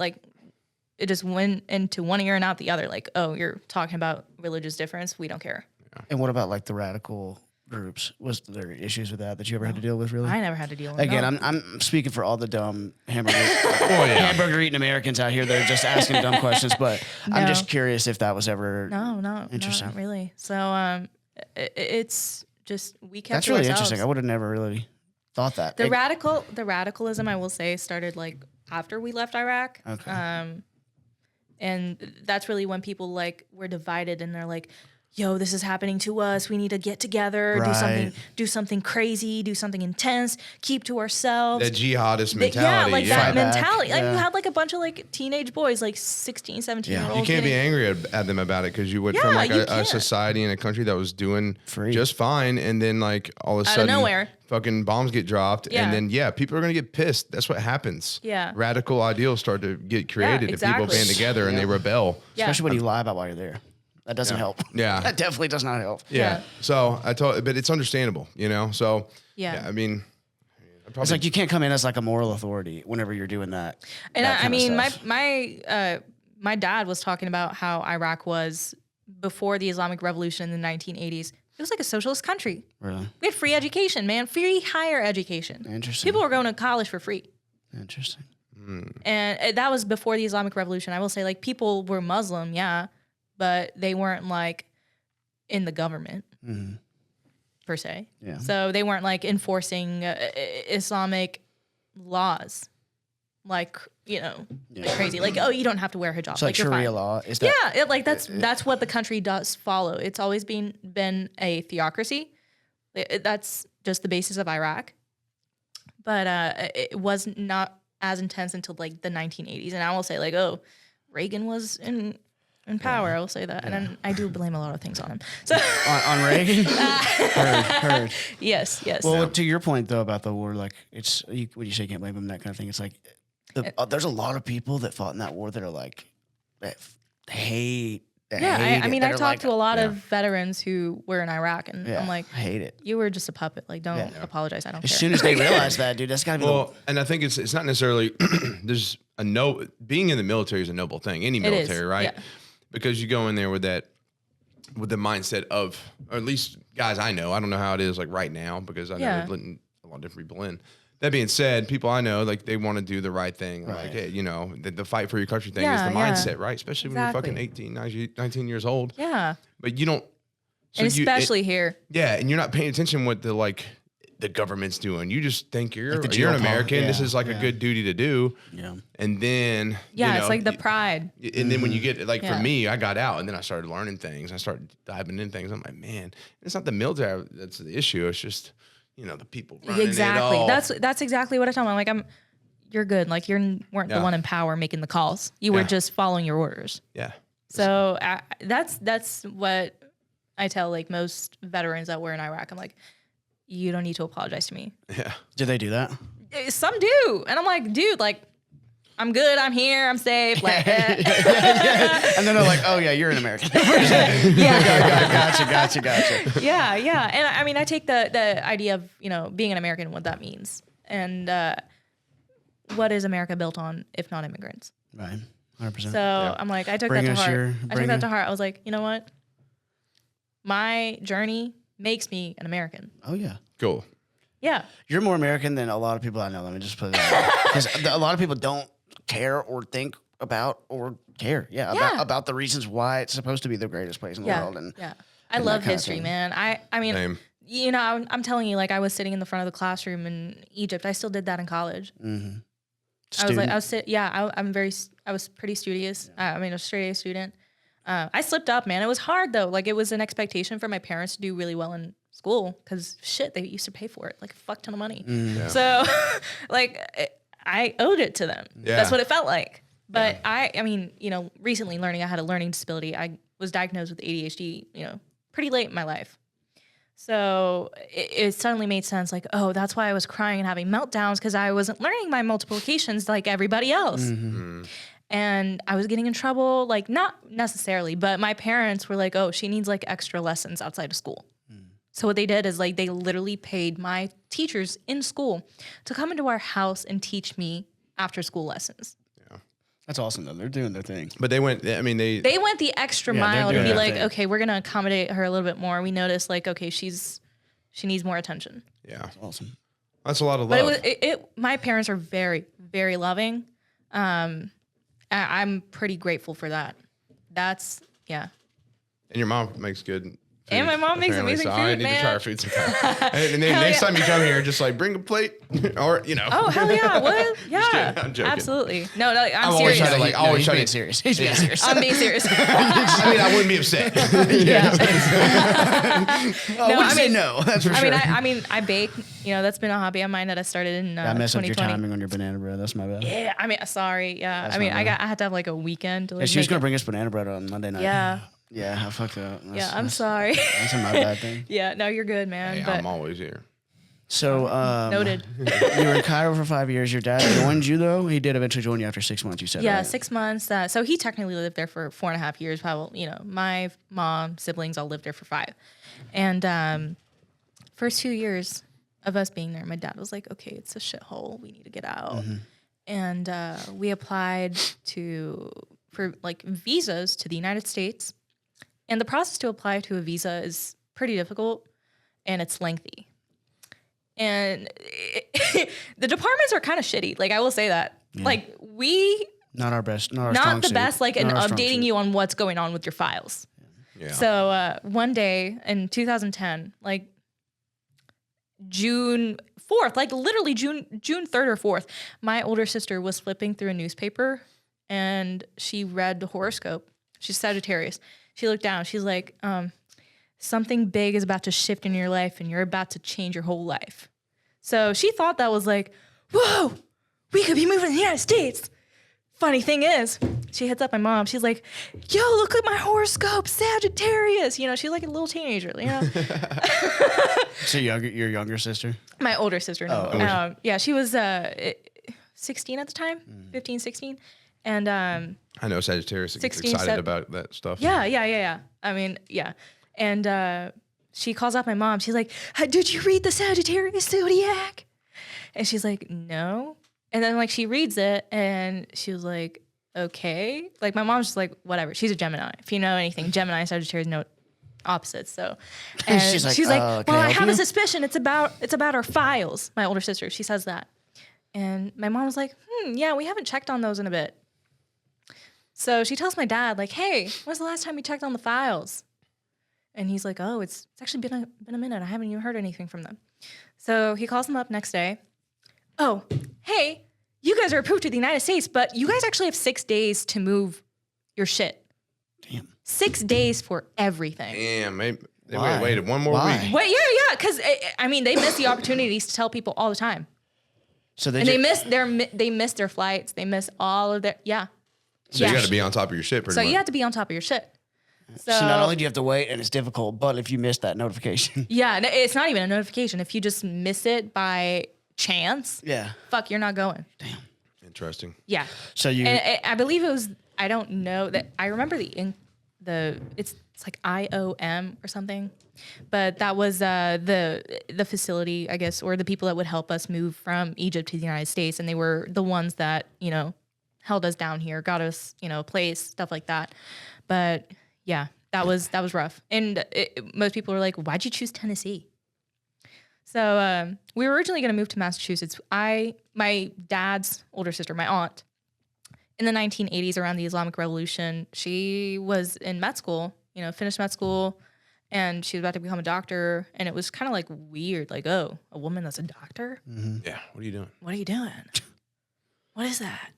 it just went into one ear and out the other. Like, oh, you're talking about religious difference. We don't care. And what about like the radical groups? Was there issues with that you ever had to deal with? Really? I never had to deal with Again, no. I'm speaking for all the dumb hamburger eating Americans out here that are just asking dumb questions. But I'm No. just curious if that was ever. No, Interesting. not really. So it's just we kept That's to really ourselves. interesting. I would have never really thought that. The radicalism, I will say, started like after we left Iraq. Okay. And that's really when people like were divided and they're like, yo, this is happening to us. We need to get together, Right. do something crazy, do something intense, keep to ourselves. that jihadist But mentality. yeah, like Fight that back, mentality. Like yeah. you had like a bunch of like teenage boys, like 16, 17 Yeah. year You olds. can't be angry at them about it because you went from Yeah, like you a can't. society and a country that was doing Free. just fine, and then like all of a Out of sudden, nowhere. fucking bombs get dropped, Yeah. and then people are gonna get pissed. That's what happens. Yeah. Radical ideals start to get created if exactly. people band together and they rebel. Yeah. Especially when you lie about why you're there. That doesn't help. Yeah. That definitely does not help. Yeah. Yeah. So but it's understandable, So Yeah. I mean, It's like you can't come in as like a moral authority whenever you're doing that. And that I kind of mean, stuff. my dad was talking about how Iraq was before the Islamic Revolution in the 1980s. It was like a socialist country. Really We had free education, man, free higher education. interesting. People were going to college for free. Interesting. And that was before the Islamic Revolution. I will say, like, people were Muslim, yeah, but they weren't like in the government per se. Yeah. So they weren't like enforcing Islamic laws. like, like crazy. Like, oh, you don't have to wear hijab. So like you're Sharia fine. law is that? Yeah, that's what the country does follow. It's always been a theocracy. That's just the basis of Iraq. But it was not as intense until like the 1980s. And I will say like, oh, Reagan was in power. I will say that. And then I do blame a lot of things on him. So on Reagan? heard. Yes. Well, to your point though about the war, like when you say you can't blame him, that kind of thing, it's like there's a lot of people that fought in that war that are like that hate. I talked to a lot of veterans who were in Iraq, and I'm like, I hate it. You were just a puppet. Like, don't apologize. I don't care. As soon as they realize that, dude, that's gotta be and I think it's not necessarily there's being in the military is a noble thing. Any military, right? Yeah. Because you go in there with the mindset of, or at least guys I know. I don't know how it is like right now because I know letting a lot of different people in. That being said, people I know, like they want to do the right thing. Right. Like, hey, the fight for your country thing is the mindset, right? Especially when you're fucking 18, 19 years old. Yeah. But you don't. So and especially here. Yeah. And you're not paying attention what the government's doing. You just think you're an American. This is like a good duty to do. Yeah. And then. Yeah. It's like the pride. And then when you get for me, I got out and then I started learning things. I started diving in things. I'm like, man, it's not the military that's the issue. It's just. The people running exactly. it all. That's exactly what I tell them. Like you're good. Like you weren't the one in power making the calls. You were just following your orders. Yeah. So that's what I tell like most veterans that were in Iraq. I'm like, you don't need to apologize to me. Yeah. Did they do that? Some do, and I'm like, dude, like. I'm good. I'm here. I'm safe. Like, And then they're like, "Oh yeah, you're an American." Gotcha. Yeah. And I take the idea of being an American, what that means, and what is America built on if not immigrants? Right, 100%. So I'm like, I took that to heart. I was like, you know what? My journey makes me an American. Oh yeah, cool. Yeah, you're more American than a lot of people I know. Let me just put it out because a lot of people don't care or think about or care about the reasons why it's supposed to be the greatest place in the world. And I love history, man. I mean, Same. I'm telling you, like I was sitting in the front of the classroom in Egypt. I still did that in college. Mm-hmm. I was pretty studious. I was a straight A student. I slipped up, man. It was hard though. Like it was an expectation for my parents to do really well in school because they used to pay for it like a fuck ton of money. So I owed it to them. Yeah. That's what it felt like. But recently learning I had a learning disability. I was diagnosed with ADHD, pretty late in my life. So it suddenly made sense like, oh, that's why I was crying and having meltdowns because I wasn't learning my multiplications like everybody else. Mm-hmm. And I was getting in trouble, like not necessarily, but my parents were like, oh, she needs like extra lessons outside of school. So what they did is like they literally paid my teachers in school to come into our house and teach me after school lessons. Yeah. That's awesome though. They're doing their thing. But they went they went the extra mile to be like, okay, we're gonna accommodate her a little bit more. We noticed like, okay, she needs more attention. Yeah. That's awesome. That's a lot of love. But my parents are very, very loving. I'm pretty grateful for that. And your mom makes good food, and my mom makes amazing food, I need to try her food sometime. And then next time you come here, just like bring a plate or, Oh, hell yeah. What? Yeah. I'm joking. Absolutely. No, I'm serious. He's being serious. He's being serious. I'm being serious. I wouldn't be upset. No, that's for sure. I bake. That's been a hobby of mine that I started in I messed up your timing on your banana bread. That's my bad. Yeah, sorry. Yeah. I had to have like a weekend to she was going to bring us banana bread on Monday night. Yeah. Yeah, I fucked up. I'm sorry. That's my bad thing. Yeah, no, you're good, man. Hey, I'm always here. So, noted. You were in Cairo for 5 years. Your dad joined you, though? He did eventually join you after 6 months, you said, Yeah, right? 6 months. So he technically lived there for 4.5 years. Probably, my mom, siblings all lived there for 5. And first 2 years of us being there, my dad was like, okay, it's a shithole. We need to get out. Mm-hmm. And we applied for visas to the United States. And the process to apply to a visa is pretty difficult, and it's lengthy. And the departments are kind of shitty. Like, I will say that. Yeah. Like, not our best, not the best, like, in updating you on what's going on with your files. Yeah. So one day in 2010, like June 4th, like literally June 3rd or 4th, my older sister was flipping through a newspaper and she read the horoscope. She's Sagittarius. She looked down. She's like, something big is about to shift in your life and you're about to change your whole life. So she thought that was like, whoa, we could be moving to the United States. Funny thing is, she hits up my mom. She's like, yo, look at my horoscope, Sagittarius. You know, she's like a little teenager, you know? So your younger sister? My older sister. No. Oh. Yeah, she was 16 at the time, 15, 16. And I know Sagittarius gets 16, excited about that stuff. Yeah. I mean, yeah. And she calls out my mom. She's like, did you read the Sagittarius Zodiac? And she's like, no. And then like she reads it and she was like, okay. Like my mom's just like, whatever. She's a Gemini. If you know anything, Gemini and Sagittarius know opposites. So and she's like, well, I have a suspicion it's about our files. My older sister, she says that. And my mom was like, yeah, we haven't checked on those in a bit. So she tells my dad, like, hey, when's the last time you checked on the files? And he's like, oh, it's actually been a minute. I haven't even heard anything from them. So he calls them up next day. Oh, hey, you guys are approved to the United States, but you guys actually have 6 days to move your shit. Damn. 6 days for everything. Damn, maybe they Why? waited one more Why? week. Wait, yeah, because I mean, they miss the opportunities to tell people all the time, So and they miss their flights. They miss all of their So you got to be on top of your shit pretty So much. you have to be on top of your shit. So not only do you have to wait and it's difficult, but if you miss that notification. Yeah, it's not even a notification. If you just miss it by chance, Yeah. fuck, you're not going. Damn. Interesting. Yeah. So you. And I believe it was. I don't know that. I remember it's like IOM or something, but that was the facility, I guess, or the people that would help us move from Egypt to the United States, and they were the ones that held us down here, got us a place, stuff like that. But yeah, that was rough, and most people were like, "Why'd you choose Tennessee?" So we were originally going to move to Massachusetts. My dad's older sister, my aunt, in the 1980s around the Islamic Revolution, she was in med school, finished med school, and she was about to become a doctor. And it was kind of like weird, like, oh, a woman that's a doctor? Mm-hmm. Yeah. What are you doing? What are you doing? What is that?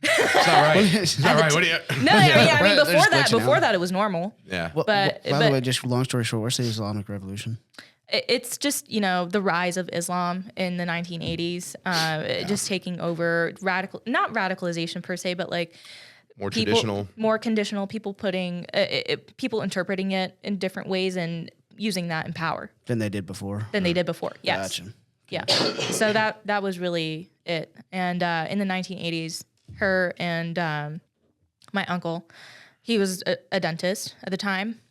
It's not right. It's not right. What are you? No, I mean, They're just glitching before out. that, it was normal. Yeah. Well, By the way, just long story short, what's the Islamic Revolution? It's just, the rise of Islam in the 1980s, just taking over not radicalization per se, but like More traditional. More conditional, people putting, people interpreting it in different ways and using that in power. Than they did before. Yes. Gotcha. Yeah. So that was really it. And in the 1980s, her and my uncle, he was a dentist at the time.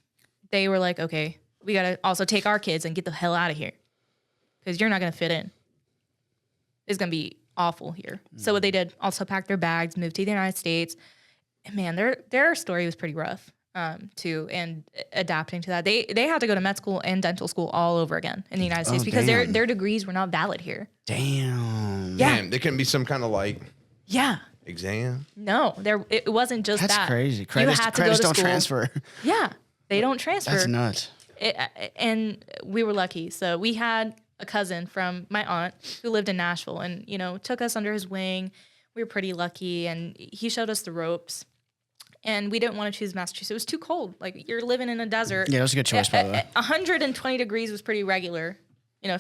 They were like, okay, we got to also take our kids and get the hell out of here because you're not going to fit in. It's going to be awful here. So what they did, also packed their bags, moved to the United States. And man, their story was pretty rough too. And adapting to that, they had to go to med school and dental school all over again in the United States because their degrees were not valid here. Damn. Yeah. Man, there couldn't be some kind of like exam. No, it wasn't just That's that. crazy. You Credits, had to credits go to don't school. transfer. Yeah, they don't transfer. That's nuts. And we were lucky. So we had a cousin from my aunt who lived in Nashville and, took us under his wing. We were pretty lucky and he showed us the ropes. And we didn't want to choose Massachusetts. It was too cold. Like you're living in a desert. Yeah, that was a good choice, by the way. 120 degrees was pretty regular,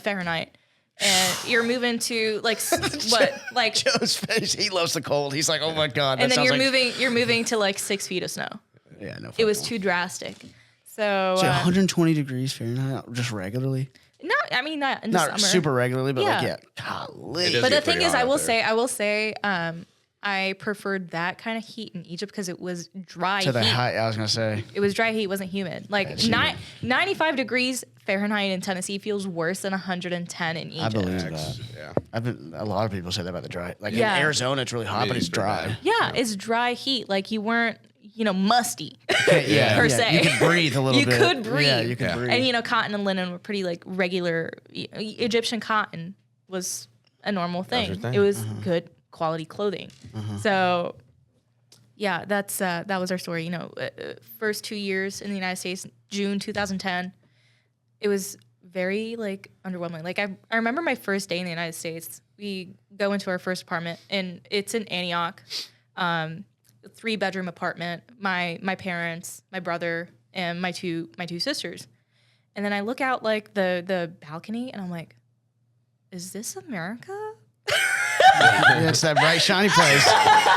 Fahrenheit. And you're moving to like Joe's face. He loves the cold. He's like, oh my God. And then you're moving to like 6 feet of snow. Yeah, no. It was too drastic. So 120 degrees Fahrenheit, just regularly. No, I mean not in the Not summer. super regularly, but Yeah. golly. It does But the get thing pretty is, hot I up will there. say, I preferred that kind of heat in Egypt because it was dry To the heat. high, I was gonna say. It was dry heat, it wasn't humid. Like 95 degrees Fahrenheit in Tennessee feels worse than 110 in Egypt. I believe Facts. that. Yeah. A lot of people say that about the dry. Like Yeah. in Arizona, it's really hot, but it's Humidity is pretty dry. bad. Yeah, it's dry heat. Like you weren't, musty. Yeah, Per se. You could breathe a little You bit. could breathe. Yeah, you could Yeah. breathe. And cotton and linen were pretty like regular. Egyptian cotton was a normal That was thing. your thing. It was good quality clothing. So yeah, that was our story. First 2 years in the United States, June 2010, it was very like underwhelming. Like I remember my first day in the United States. We go into our first apartment, and it's in Antioch, 3-bedroom apartment. My parents, my brother, and my two sisters. And then I look out like the balcony, and I'm like, is this America? Yeah, it's that bright, shiny place.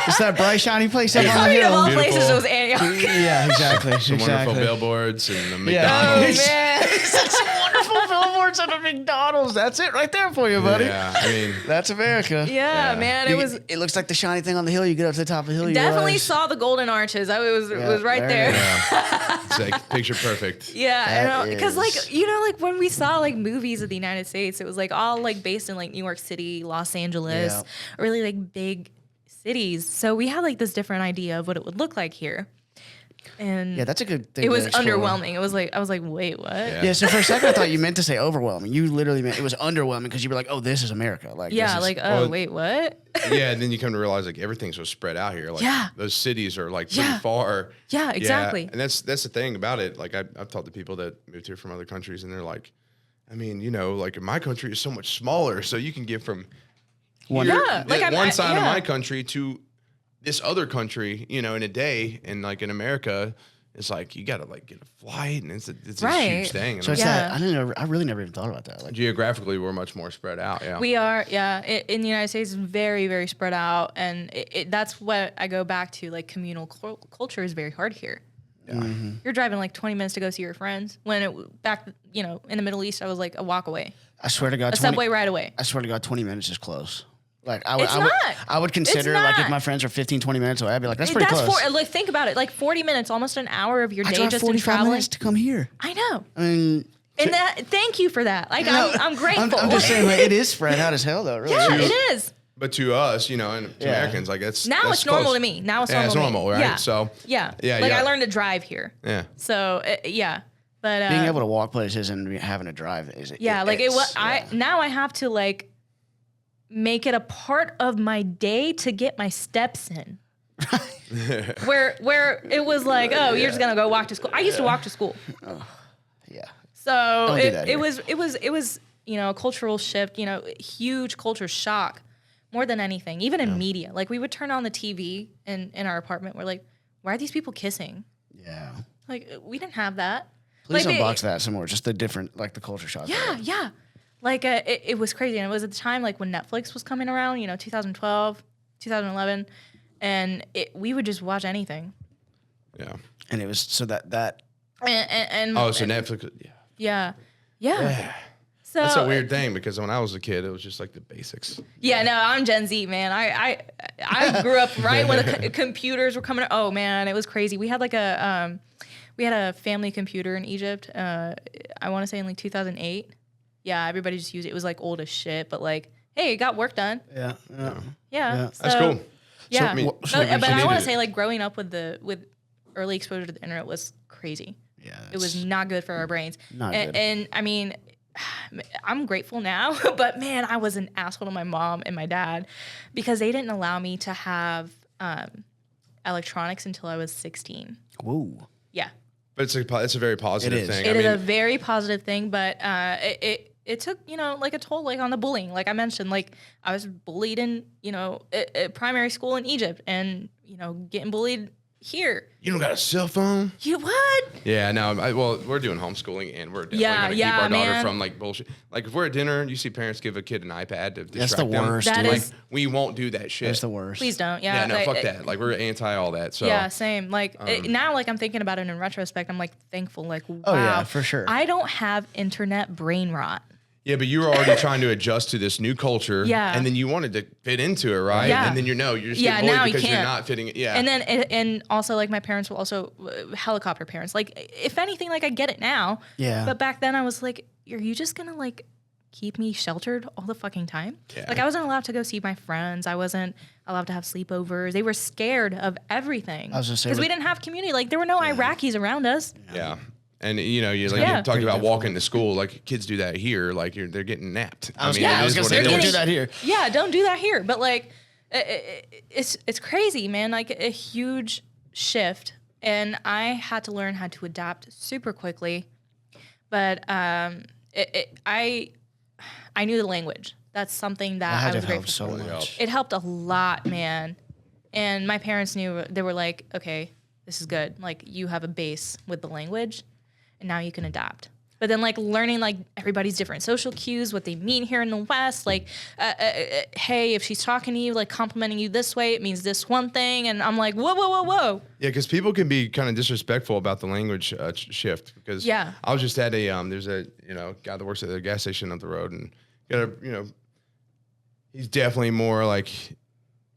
It's that bright, shiny place up on the hill. Of all Beautiful. places, it was Antioch. Yeah, exactly. Some wonderful billboards and the Yeah. McDonald's. Oh, man. Such wonderful billboards at a McDonald's. That's it right there for you, buddy. Yeah, I mean, That's America. Yeah, man. It was It looks like the shiny thing on the hill. You get up to the top of the hill. you definitely realize- saw the golden arches. It was right there there. you yeah, it's like picture perfect. Yeah, because like is- like when we saw like movies of the United States, it was like all like based in like New York City, Los Angeles, Yeah. really like big cities. So we had like this different idea of what it would look like here, and Yeah, that's a good thing. it to was explore. underwhelming. It was like I was like, wait, what? Yeah. Yeah, so for a second I thought you meant to say overwhelming. You literally meant it was underwhelming because you were like, "Oh, this is America." Like, Yeah, this is, like well, wait, what? Yeah, and then you come to realize like everything's so spread out here. Like Yeah. those cities are like pretty Yeah. far. Yeah, exactly. And that's the thing about it. Like I've talked to people that moved here from other countries, and they're like, I mean, you know, like my country is so much smaller, so you can get from One- here- Yeah, like one side of yeah. my country to this other country, you know, in a day. And like in America, it's like you got to like get a flight, and it's a Right. huge thing. And So it's Yeah. that I really never even thought about that. Like, geographically, we're much more spread out. Yeah. We are, yeah. In the United States, very, very spread out, and that's what I go back to. Like communal culture is very hard here. You're driving like 20 minutes to go see your friends. When back, in the Middle East, I was like a walk away, I swear to God, a subway right away. I swear to God, 20 minutes is close. Like I would, It's I would, not. I would consider It's like if not. my friends are 15, 20 minutes away, I'd be like, that's pretty close. Like think about it, like 40 minutes, almost an hour of your I day drive just in 45 traveling. minutes to come here. I know, I mean, and thank you for that. Like I'm grateful. I'm just saying, like, it is spread out as hell, though. Really. yeah, it is. But to us, you know, and to Yeah. Americans, like that's Now that's it's normal close. to me. Now it's Yeah, normal. it's to me. normal, right? Yeah. So yeah, yeah, like yeah. I learned to drive here. Yeah. So yeah, but Being able to walk places and having to drive is yeah, like it it's- was. yeah. Now I have to like make it a part of my day to get my steps in. where it was like, oh, you're just gonna go walk to school. I used to walk to school, Yeah. so Don't do that it here. was a cultural shift, huge culture shock, more than anything. Even in media, like we would turn on the TV in our apartment. We're like, why are these people kissing? Yeah. Like we didn't have that. Please Like, unbox that some more. Just the different, like the culture shock. Yeah, yeah. Like it was crazy, and it was at the time like when Netflix was coming around, 2012, 2011, and we would just watch anything. Yeah. And it was so that And Oh, so Netflix. Yeah. yeah. So That's a weird thing because when I was a kid, it was just like the basics. Yeah, no, I'm Gen Z, man. I grew up right when the computers were coming. Oh man, it was crazy. We had like a family computer in Egypt. I want to say in like 2008. Yeah, everybody just used it. It was like old as shit, but like, hey, it got work done. yeah. Yeah, Yeah. That's so- cool. Yeah, I mean, but, so but I you want need to it. say like growing up with early exposure to the internet was crazy. Yeah. It was not good for our brains. Not and, good. and I mean, I'm grateful now, but man, I was an asshole to my mom and my dad because they didn't allow me to have electronics until I was 16. Whoa. Yeah, But it's a very positive is. thing. it I is mean, a very positive thing, but it took like a toll like on the bullying. Like I mentioned, like I was bullied in primary school in Egypt, and getting bullied here. you don't got a cell phone? You what? Yeah, no. Well, we're doing homeschooling, and we're definitely Yeah, going to yeah, keep our daughter man. from like bullshit. Like if we're at dinner and you see parents give a kid an iPad to distract That's the them, worst. That dude. is- we won't do that shit. That's the worst. Please don't. Yeah. Yeah, no, like, fuck that. Like we're anti all that. So Yeah, same. Like now, like I'm thinking about it in retrospect. I'm like thankful. Like wow, Oh, yeah, for sure. I don't have internet brain rot. yeah, but you were already trying to adjust to this new culture. Yeah. and then you wanted to fit into it, right? Yeah. And then you're just Yeah, getting bullied now you because you're can't. not fitting it. Yeah, And then and also like my parents were also helicopter parents. Like if anything, like I get it now. Yeah. But back then I was like, are you just gonna like keep me sheltered all the fucking time? Yeah. Like I wasn't allowed to go see my friends. I wasn't allowed to have sleepovers. They were scared of everything. I was gonna say, because we with- didn't have community. Like there were no Iraqis around us. yeah. And you Yeah. talked Pretty about difficult. walking to school. Like kids do that here. Like they're getting napped. I was it gonna is say, what don't it do is. that here. Yeah, don't do that here. But like, it's crazy, man. Like a huge shift, and I had to learn how to adapt super quickly. But I knew the language. That's something that I was grateful so for. much. It helped a lot, man. And my parents knew, they were like, okay, this is good. Like, you have a base with the language, and now you can adapt. But then, like, learning, like, everybody's different social cues, what they mean here in the West. Like, hey, if she's talking to you, like, complimenting you this way, it means this one thing. And I'm like, whoa, whoa, whoa, whoa. Yeah, because people can be kind of disrespectful about the language shift. Because I was just at a, there's a, guy that works at the gas station up the road, and got a, he's definitely more like,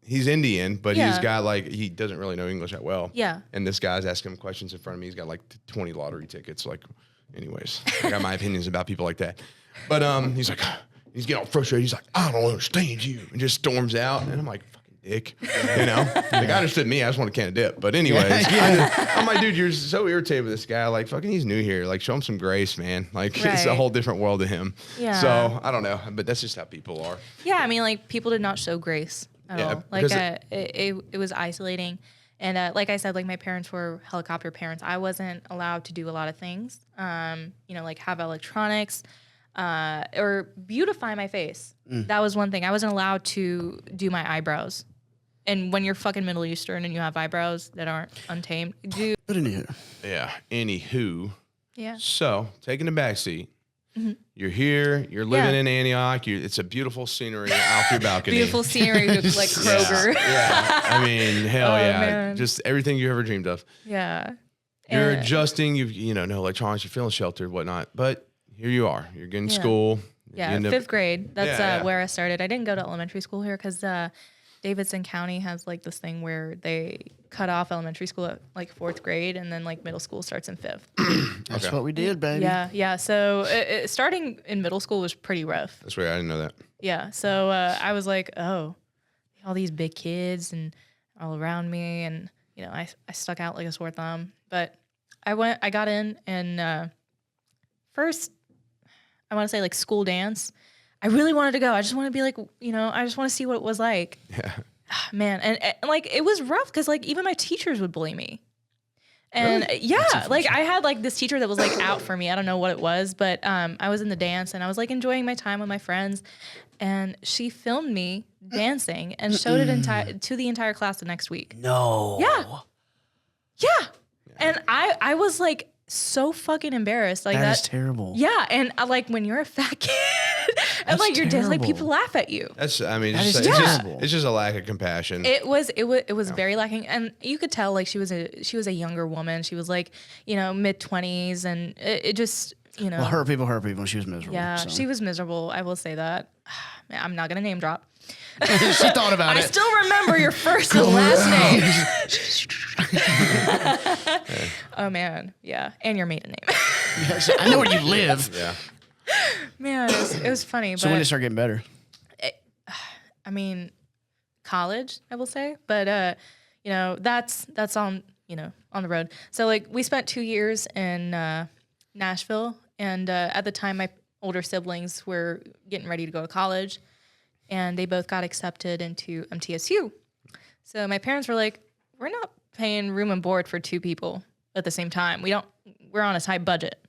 he's Indian, but he's got like, he doesn't really know English that well. Yeah. And this guy's asking him questions in front of me. He's got like 20 lottery tickets. Like, anyways, I got my opinions about people like that. But he's like, he's getting all frustrated. He's like, I don't understand you. And just storms out. And I'm like, fucking dick. Like, I understood me. I just want a can of dip. But anyways, I'm like, dude, you're so irritated with this guy. Like, fucking, he's new here. Like, show him some grace, man. Like, it's a whole different world to him. Yeah. So, I don't know. But that's just how people are. Yeah, I mean, like, people did not show grace at all. Like, it was isolating. And like I said, like, my parents were helicopter parents. I wasn't allowed to do a lot of things, like have electronics or beautify my face. That was one thing. I wasn't allowed to do my eyebrows. And when you're fucking Middle Eastern and you have eyebrows that aren't untamed, dude. But anywho. Yeah. Anywho. Yeah. So, taking the back seat. You're here. You're living in Antioch. It's a beautiful scenery out your balcony. Beautiful scenery, like Kroger. Yeah. I mean, hell Man. Just everything you ever dreamed of. Yeah. You're adjusting. No electronics. You're feeling sheltered, whatnot. But here you are. You're getting school. Yeah, fifth grade. That's where I started. I didn't go to elementary school here because Davidson County has like this thing where they cut off elementary school at like fourth grade, and then like middle school starts in fifth. That's what we did, baby. Yeah. So starting in middle school was pretty rough. That's right. I didn't know that. Yeah. So I was like, oh, all these big kids and all around me, and I stuck out like a sore thumb. But I got in, and first, I want to say like school dance. I really wanted to go. I just want to be like, I just want to see what it was like. Yeah. Man. And like, it was rough because like even my teachers would bully me. And really? Like I had like this teacher that was like out for me. I don't know what it was, but I was in the dance and I was like enjoying my time with my friends. And she filmed me dancing and showed it to the entire class the next week. No. Yeah. And I was like so fucking embarrassed. Like that is terrible. Yeah. And when you're a fat kid and like you're dancing, like people laugh at you. That's, I mean, That it's, is just, terrible. it's just a lack of compassion. It was very lacking, and you could tell like she was a younger woman. She was like mid-20s, and it just Well, hurt people. She was miserable. Yeah, so. she was miserable. I will say that. I'm not gonna name drop. She thought about it. I still remember your first and last name. Oh man, yeah, and your maiden name. Yes, I know where you live. Yeah. Man, it was funny. So but when did it start getting better? I mean, college, I will say, but that's on on the road. So like we spent 2 years in Nashville, and at the time my older siblings were getting ready to go to college, and they both got accepted into MTSU. So my parents were like, "We're not paying room and board for two people at the same time. We're on a tight budget."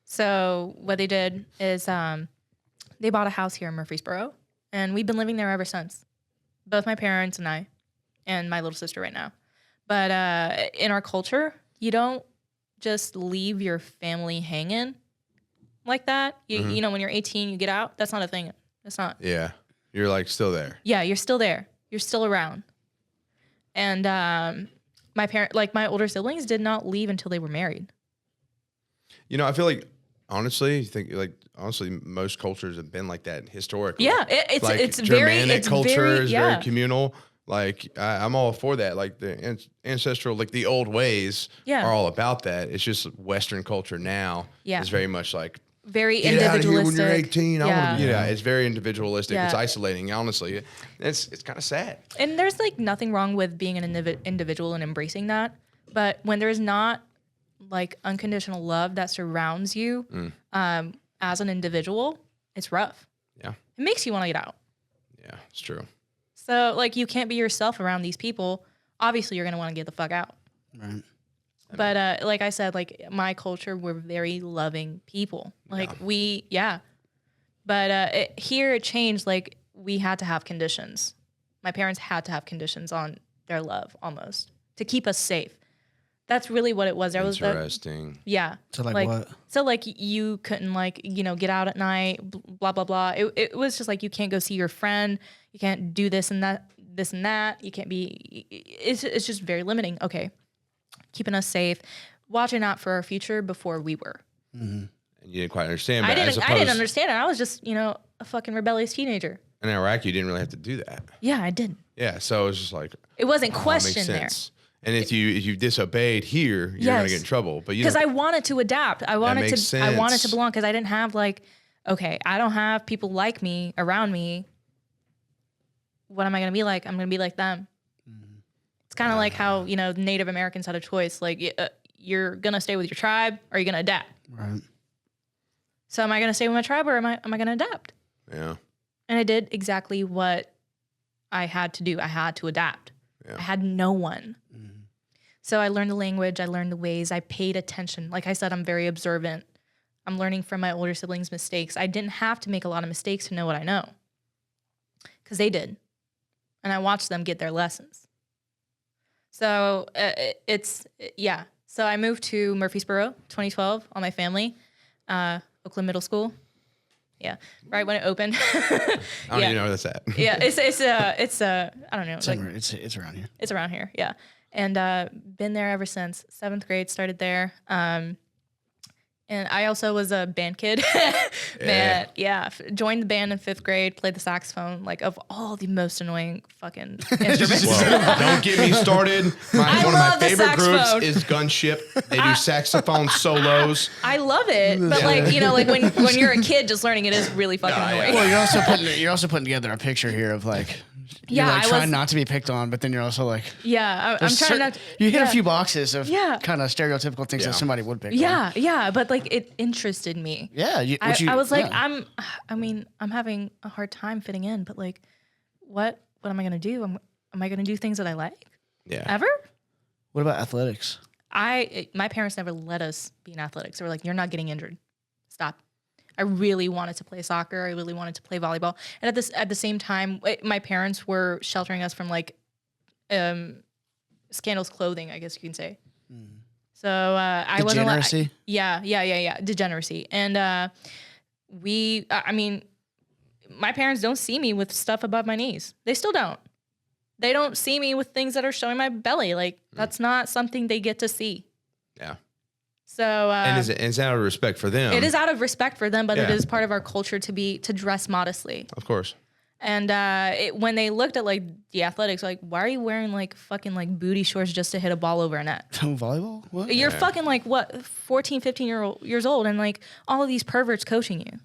So what they did is they bought a house here in Murfreesboro, and we've been living there ever since. Both my parents and I, and my little sister right now. But in our culture, you don't just leave your family hanging like that. You know, when you're 18, you get out. That's not a thing. That's not. Yeah. You're like still there. Yeah, you're still there. You're still around. And my older siblings did not leave until they were married. I feel like honestly, most cultures have been like that historically. Yeah, it's Germanic culture is very very communal. Like I'm all for that. Like the ancestral, like the old ways are all about that. It's just Western culture now is very much like very get individualistic. out of here when you're 18. Yeah. I want to. Yeah, it's very individualistic. Yeah. It's isolating. Honestly, it's kind of sad. And there's like nothing wrong with being an individual and embracing that, but when there's not like unconditional love that surrounds you as an individual, it's rough. Yeah, it makes you want to get out. Yeah, it's true. So like you can't be yourself around these people. Obviously, you're gonna want to get the fuck out. Right. But like I said, like my culture, we're very loving people. Like But here it changed. Like we had to have conditions. My parents had to have conditions on their love almost to keep us safe. That's really what it was. There was interesting. Yeah. So like what? So like you couldn't get out at night, blah, blah, blah. It was just like, you can't go see your friend. You can't do this and that. You can't be, it's just very limiting. Okay. Keeping us safe, watching out for our future before we were. And you didn't quite understand. But I didn't understand it. I was just, a fucking rebellious teenager. In Iraq, you didn't really have to do that. Yeah, I didn't. Yeah. So it was just like, it wasn't questioned there. And if you disobeyed here, you're gonna get in trouble. But because I wanted to adapt, I wanted to belong. Because I didn't have I don't have people like me around me. What am I gonna be like? I'm gonna be like them. It's kind of like how Native Americans had a choice. Like you're gonna stay with your tribe, or you're gonna adapt. Right. So am I gonna stay with my tribe, or am I gonna adapt? Yeah. And I did exactly what I had to do. I had to adapt. Yeah. I had no one. So I learned the language, I learned the ways, I paid attention. Like I said, I'm very observant. I'm learning from my older siblings' mistakes. I didn't have to make a lot of mistakes to know what I know, because they did. And I watched them get their lessons. So So I moved to Murfreesboro, 2012, all my family, Oakland Middle School. Yeah, right when it opened. I don't even know where that's at. Yeah, it's I don't know. It's around here. It's around here, yeah. And been there ever since. 7th grade, started there. And I also was a band kid. Joined the band in 5th grade, played the saxophone, of all the most annoying fucking instruments. Well, don't get me started. One of my favorite groups is Gunship. They do saxophone solos. I love it. But when you're a kid just learning it is really fucking annoying. Well, you're also putting together a picture here of you're trying not to be picked on, but then you're also I'm trying not to. You hit a few boxes of kind of stereotypical things that somebody would pick on. Yeah, but it interested me. Yeah. I was like, I'm having a hard time fitting in, but what am I going to do? Am I going to do things that I like? Yeah. Ever? What about athletics? My parents never let us be in athletics. They were like, you're not getting injured. Stop. I really wanted to play soccer. I really wanted to play volleyball. And at the same time, my parents were sheltering us from scandalous clothing, I guess you can say. So I wasn't degeneracy. Degeneracy. And my parents don't see me with stuff above my knees. They still don't. They don't see me with things that are showing my belly. That's not something they get to see. Yeah. So and it's out of respect for them. It is out of respect for them, but it is part of our culture to dress modestly. Of course. And when they looked at the athletics, why are you wearing fucking booty shorts just to hit a ball over a net? Volleyball? What? You're fucking 14, 15 years old, and all of these perverts coaching you.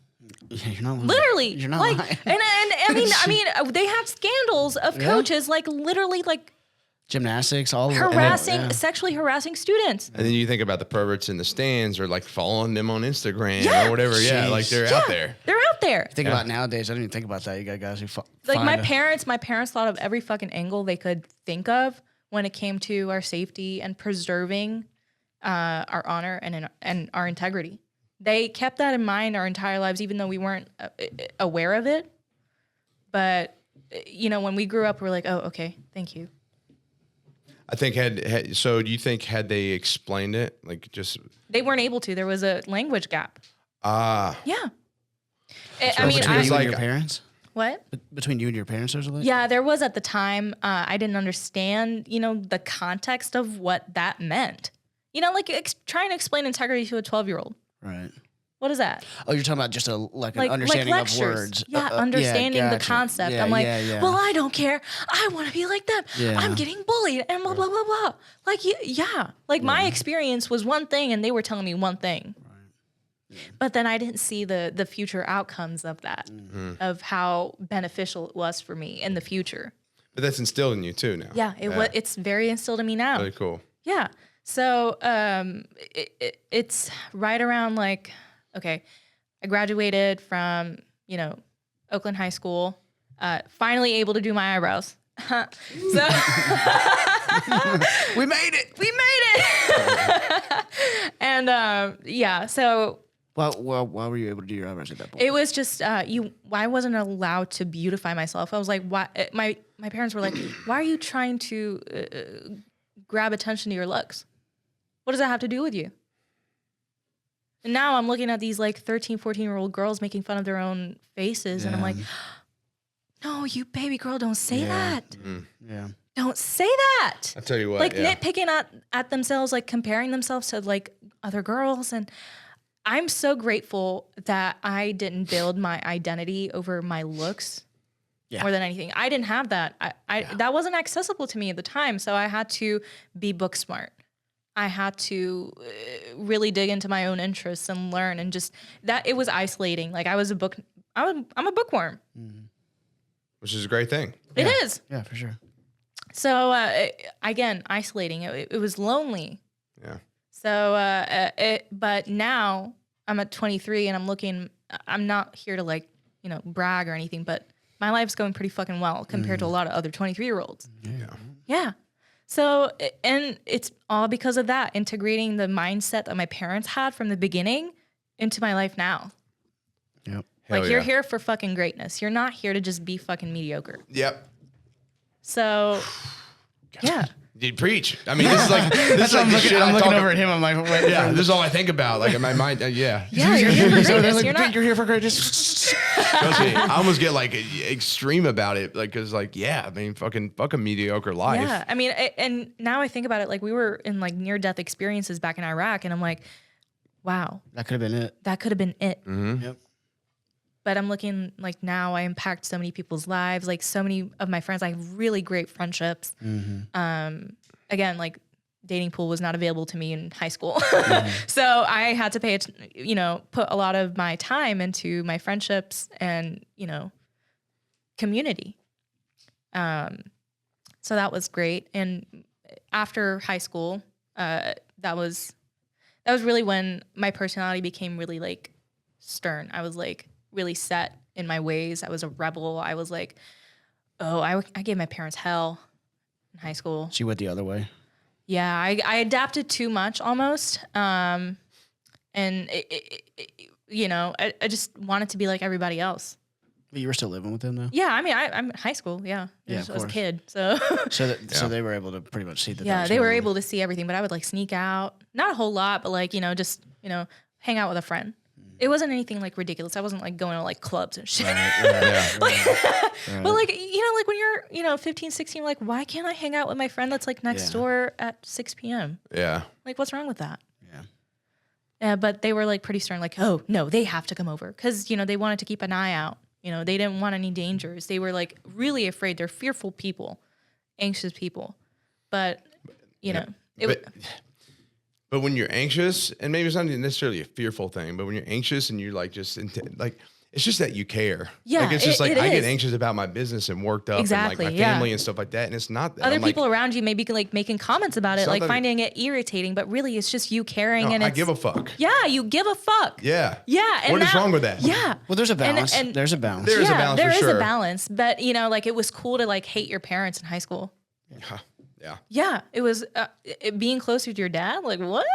Yeah, you're not lying. Literally. You're not lying. And I mean, they have scandals of coaches literally gymnastics, all sexually harassing students. And then you think about the perverts in the stands, or following them on Instagram or whatever. Jeez. Yeah, they're out there. They're out there. Think about nowadays. I didn't even think about that. You got guys who my parents thought of every fucking angle they could think of when it came to our safety and preserving our honor and our integrity. They kept that in mind our entire lives, even though we weren't aware of it. But when we grew up, we're like, oh, okay, thank you. I think so do you think had they explained it, they weren't able to. There was a language gap. Yeah. Between you and your parents? What? Between you and your parents, there's Yeah, there was at the time. I didn't understand, the context of what that meant. Trying to explain integrity to a 12-year-old. Right. What is that? Oh, you're talking about just an understanding of words. Yeah, understanding the concept. Yeah, I'm well, I don't care. I want to be like them. Yeah. I'm getting bullied and blah, blah, blah, blah. My experience was one thing and they were telling me one thing. Right. Yeah. But then I didn't see the future outcomes of that, of how beneficial it was for me in the future. But that's instilled in you too now. Yeah, it's very instilled in me now. Really cool. Yeah. So it's right around okay, I graduated from, Oakland High School, finally able to do my eyebrows. So We made it. We made it. And so. Well, why were you able to do your eyebrows at that point? It was just I wasn't allowed to beautify myself. I was like, why? My parents were like, why are you trying to grab attention to your looks? What does that have to do with you? And now I'm looking at these like 13, 14-year-old girls making fun of their own faces, and I'm like, no, you baby girl, don't say that. Yeah. Don't say that. I tell you what, like nitpicking at themselves, like comparing themselves to like other girls. And I'm so grateful that I didn't build my identity over my looks more than anything. I didn't have that. That wasn't accessible to me at the time. So I had to be book smart. I had to really dig into my own interests and learn, and just that it was isolating. Like I'm a bookworm. Mm-hmm. which is a great thing. It is. Yeah, for sure. So again, isolating. It was lonely. Yeah. So but now I'm at 23 and I'm looking. I'm not here to like brag or anything, but my life's going pretty fucking well compared to a lot of other 23-year-olds. Yeah. Yeah. So, and it's all because of that, integrating the mindset that my parents had from the beginning into my life now. Yep. Like, you're here for fucking greatness. You're not here to just be fucking mediocre. Yep. So, yeah. You preach. I mean, this is like the shit I'm I looking talk over at him. I'm like, wait. Yeah, this is all I think about. Like in my mind, yeah. Yeah, you're here for greatness. You're here for greatness. Trust me, I almost get like extreme about it, like because like I mean, fuck a mediocre life. Yeah, I mean, and now I think about it, like we were in like near-death experiences back in Iraq, and I'm like, wow, That could have been it. that could have been it. Mm-hmm. Yep. But I'm looking like now I impact so many people's lives. Like so many of my friends, I have really great friendships. Mm-hmm. Again, like dating pool was not available to me in high school. So I had to put a lot of my time into my friendships and, community. So that was great. And after high school, that was really when my personality became really like stern. I was like really set in my ways. I was a rebel. I was like, I gave my parents hell in high school. She went the other way. Yeah, I adapted too much almost. And I just wanted to be like everybody else. But you were still living with them though? Yeah, I mean, I'm in high school. Yeah, Yeah, I was a of kid. So So they were able to pretty much see that. yeah, they were able to see everything, but I would like sneak out, not a whole lot, but like, just hang out with a friend. It wasn't anything like ridiculous. I wasn't like going to like clubs and shit. Right. But like, like when you're, 15, 16, like, why can't I hang out with my friend that's like next door at 6 p.m.? Yeah. Like, what's wrong with that? Yeah. But they were like pretty stern, like, oh no, they have to come over. Cause they wanted to keep an eye out. They didn't want any dangers. They were like really afraid. They're fearful people, anxious people. But, But when you're anxious, and maybe it's not necessarily a fearful thing, but when you're anxious and you're like just like it's just that you care. Yeah, like it's just like I is. get anxious about my business and worked up Exactly, and like my family and stuff like that, and it's not that. Other people around you maybe like making comments about it, like Something- finding it irritating, but really it's just you caring. No, And I it's, give a fuck. Yeah, you give a fuck. Yeah. Yeah. And What is wrong with that? Yeah. Well, there's a balance. And there's a balance. There is a balance there for is sure. a balance, but like it was cool to like hate your parents in high school. Yeah. Yeah, it was being closer to your dad. Like what?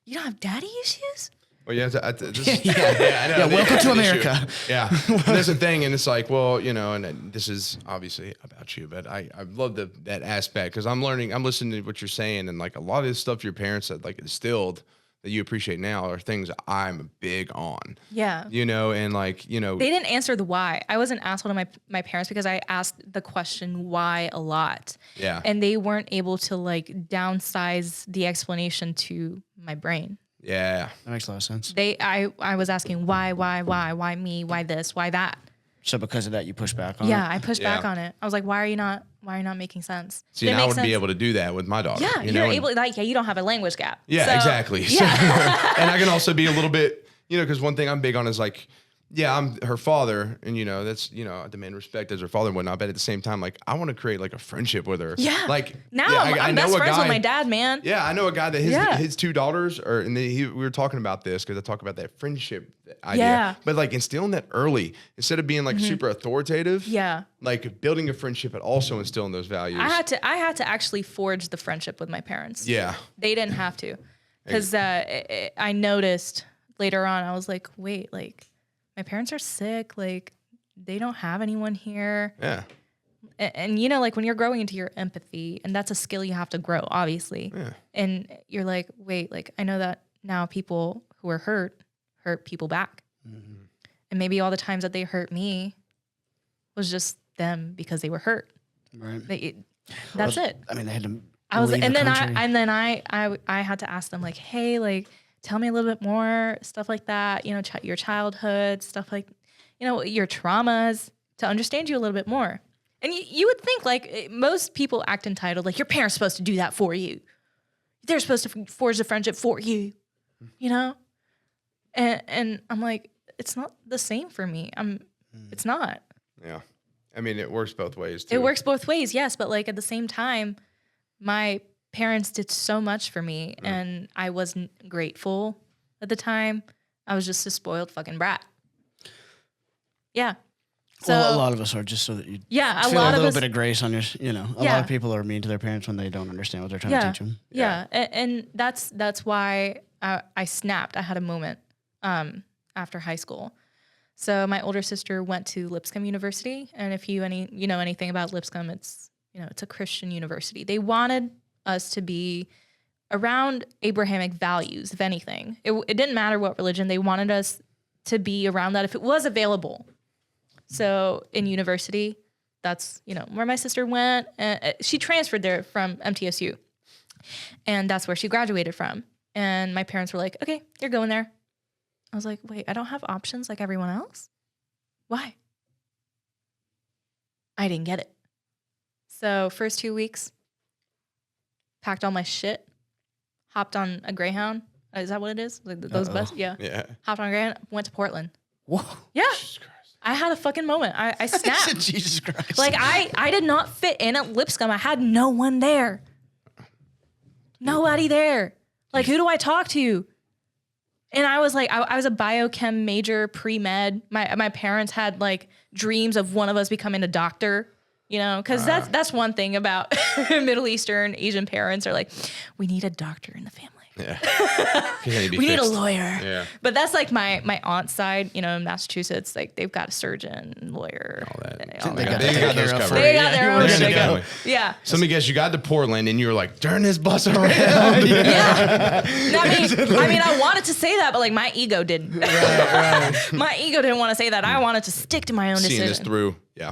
You don't have daddy issues? Well, yeah. I know. Yeah, welcome to America. Yeah. And that's the thing, and it's like, well, and this is obviously about you, but I love that aspect because I'm listening to what you're saying, and like a lot of this stuff your parents had like instilled that you appreciate now are things I'm big on. Yeah. And like, They didn't answer the why. I was an asshole to my parents because I asked the question why a lot. Yeah. And they weren't able to like downsize the explanation to my brain. Yeah. That makes a lot of sense. I was asking why me, why this, why that. So because of that, you push back on it? Yeah, I pushed back Yeah. on it. I was like, why are you not making sense? See, Did it and I make would sense? be able to do that with my daughter. Yeah, you you're know, able, like, you don't have a language gap. Yeah, So, exactly. Yeah. And I can also be a little bit, because one thing I'm big on is like, yeah, I'm her father, and that's I demand respect as her father and whatnot. But at the same time, like I want to create like a friendship with her. Yeah. Like Now yeah, I'm best friends with my dad, man. Yeah, I know a guy that Yeah. his two daughters are, and we were talking about this because I talk about that friendship idea. Yeah. But like instilling that early instead of being like super authoritative. Yeah. Like building a friendship, but also instilling those values. I had to actually forge the friendship with my parents. Yeah. They didn't have to, because I noticed later on. I was like, wait, like my parents are sick. Like they don't have anyone here. Yeah. And like when you're growing into your empathy, and that's a skill you have to grow, obviously. Yeah. And you're like, wait, like I know that now people who are hurt people back. Mm-hmm. And maybe all the times that they hurt me was just them because they were hurt. Right. That's it. I mean, they had to. And then I had to ask them like, hey, like, tell me a little bit more, stuff like that. Your childhood, stuff like, your traumas, to understand you a little bit more. And you would think like most people act entitled, like your parents are supposed to do that for you. They're supposed to forge a friendship for you, And I'm like, it's not the same for me. It's not. Yeah. I mean, it works both ways too. It works both ways, yes. But like at the same time, my parents did so much for me, and I wasn't grateful at the time. I was just a spoiled fucking brat. Yeah. So well, a lot of us are, just so that you feel a little bit of grace on your, a lot of people are mean to their parents when they don't understand what they're trying to teach them. Yeah. And that's why I snapped. I had a moment after high school. So my older sister went to Lipscomb University, and if you know anything about Lipscomb, it's a Christian university. They wanted us to be around Abrahamic values, if anything. It didn't matter what religion. They wanted us to be around that if it was available. So in university, that's where my sister went. She transferred there from MTSU, and that's where she graduated from. And my parents were like, "Okay, you're going there." I was like, "Wait, I don't have options like everyone else? Why?" I didn't get it. So first 2 weeks, packed all my shit, hopped on a Greyhound. Is that what it is? Like those buses? Yeah. Yeah. Hopped on a Greyhound, went to Portland. Whoa. Yeah. Jesus Christ. I had a fucking moment. I snapped. Jesus Christ. Like I did not fit in at Lipscomb. I had no one there. Nobody there. Like, who do I talk to? And I was like, I was a biochem major, pre-med. My parents had like dreams of one of us becoming a doctor, because that's one thing about Middle Eastern Asian parents are like, we need a doctor in the family. Yeah. We need a lawyer. Yeah. But that's like my aunt's side, in Massachusetts, like they've got a surgeon, lawyer. All that. They got those covered. They got their own shit. Family. Yeah. So let me guess, you got to Portland and you were like, turn this bus around. Yeah. I mean, I wanted to say that, but like my ego didn't. Right. My ego didn't want to say that. I wanted to stick to my own decision. Seeing this through. Yeah.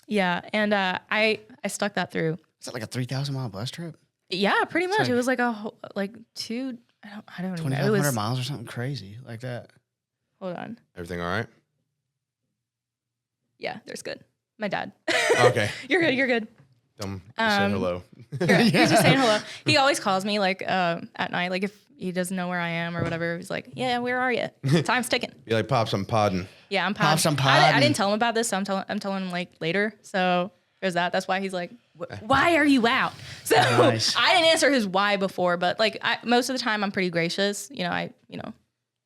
Yeah. And I stuck that through. Is that like a 3,000-mile bus trip? Yeah, pretty much. It was like I don't know. 2,500 miles or something crazy like that. Hold on. Everything all right? Yeah, there's good. My dad. Okay. You're good. You're good. Tell him to say hello. He's just saying hello. He always calls me like at night, like if he doesn't know where I am or whatever. He's like, "Yeah, where are you? Time's ticking." You're like, Pops, I'm podding. Yeah, I'm podding. Pops, I'm I didn't tell him about this, so I'm telling him like later. So there's that. That's why he's like, "Why are you out?" So Nice. I didn't answer his why before, but like most of the time I'm pretty gracious. I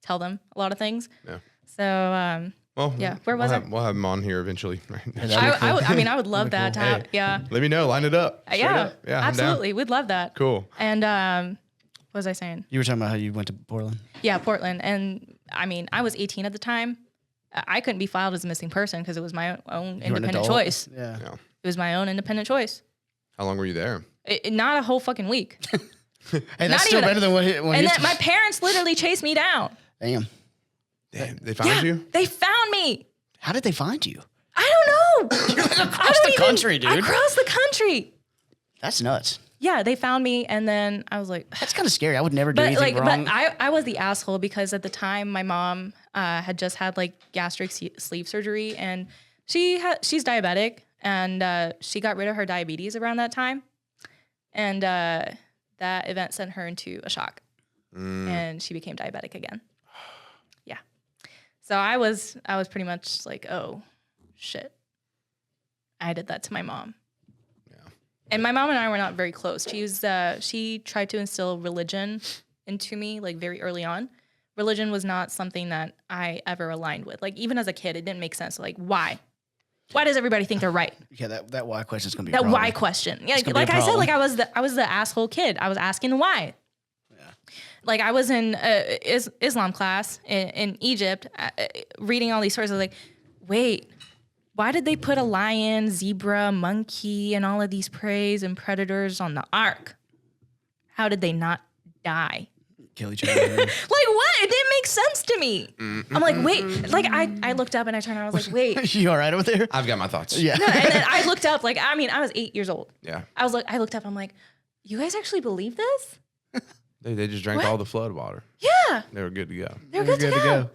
tell them a lot of things. Yeah. So Well, yeah. Where was I? We'll have him on here eventually. I would love that. Hey, yeah. Let me know. Line it up. Straight Yeah. up. Yeah. I'm down. Absolutely. We'd love that. Cool. And what was I saying? You were talking about how you went to Portland. Yeah, Portland. And I mean, I was 18 at the time. I couldn't be filed as a missing person because it was my own independent choice. Yeah. It was my own independent choice. How long were you there? Not a whole fucking week. Hey, that's still better than when and then my parents literally chased me down. Damn. Damn, they found you? They found me. How did they find you? I don't know. You're like across the country, dude. Across the country. That's nuts. Yeah, they found me, and then I was like, that's kind of scary. I would never do anything wrong. But I was the asshole because at the time my mom had just had like gastric sleeve surgery, and she's diabetic, and she got rid of her diabetes around that time, and that event sent her into a shock, and she became diabetic again. Yeah, So I was pretty much like, oh, shit. I did that to my mom. Yeah. And my mom and I were not very close. She tried to instill religion into me like very early on. Religion was not something that I ever aligned with. Like even as a kid, it didn't make sense. Like why? Why does everybody think they're right? Yeah, that why question is gonna be that why question. Yeah, like I said, like I was the asshole kid. I was asking the why. Yeah. Like I was in Islam class in Egypt, reading all these stories. I was like, wait, why did they put a lion, zebra, monkey, and all of these preys and predators on the ark? How did they not die? Kill each other. Like what? It didn't make sense to me. I'm like, wait. Like I looked up and I turned around. I was like, wait. You all right over there? I've got my thoughts. Yeah. No, and then I looked up. Like I mean, I was 8 years old. Yeah. I looked up. I'm like, you guys actually believe this? They just drank all the flood water. Yeah. They were good to go. They're good to go.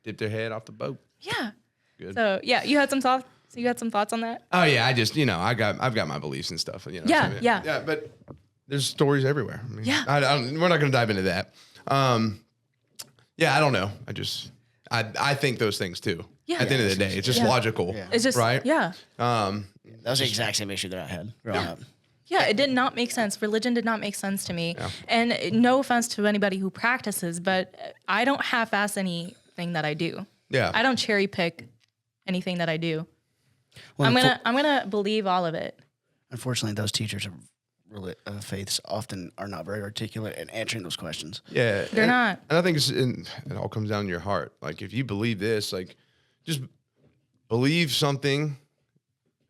Dipped their head off the boat. Yeah. Good. So yeah, you had some thoughts. So you had some thoughts on that? Oh yeah, I just I've got my beliefs and stuff. Yeah. But there's stories everywhere. I mean, Yeah. We're not going to dive into that. Yeah, I don't know. I think those things too. Yeah. At the end of the day, it's just logical. Yeah. It's just right. Yeah. That was the exact same issue that I had growing up. Yeah, it did not make sense. Religion did not make sense to me. Yeah. And no offense to anybody who practices, but I don't half-ass anything that I do. Yeah. I don't cherry pick anything that I do. Well, I'm gonna believe all of it. Unfortunately, those teachers of faiths often are not very articulate in answering those questions. Yeah, they're not. And I think it all comes down to your heart. Like if you believe this, like just believe something.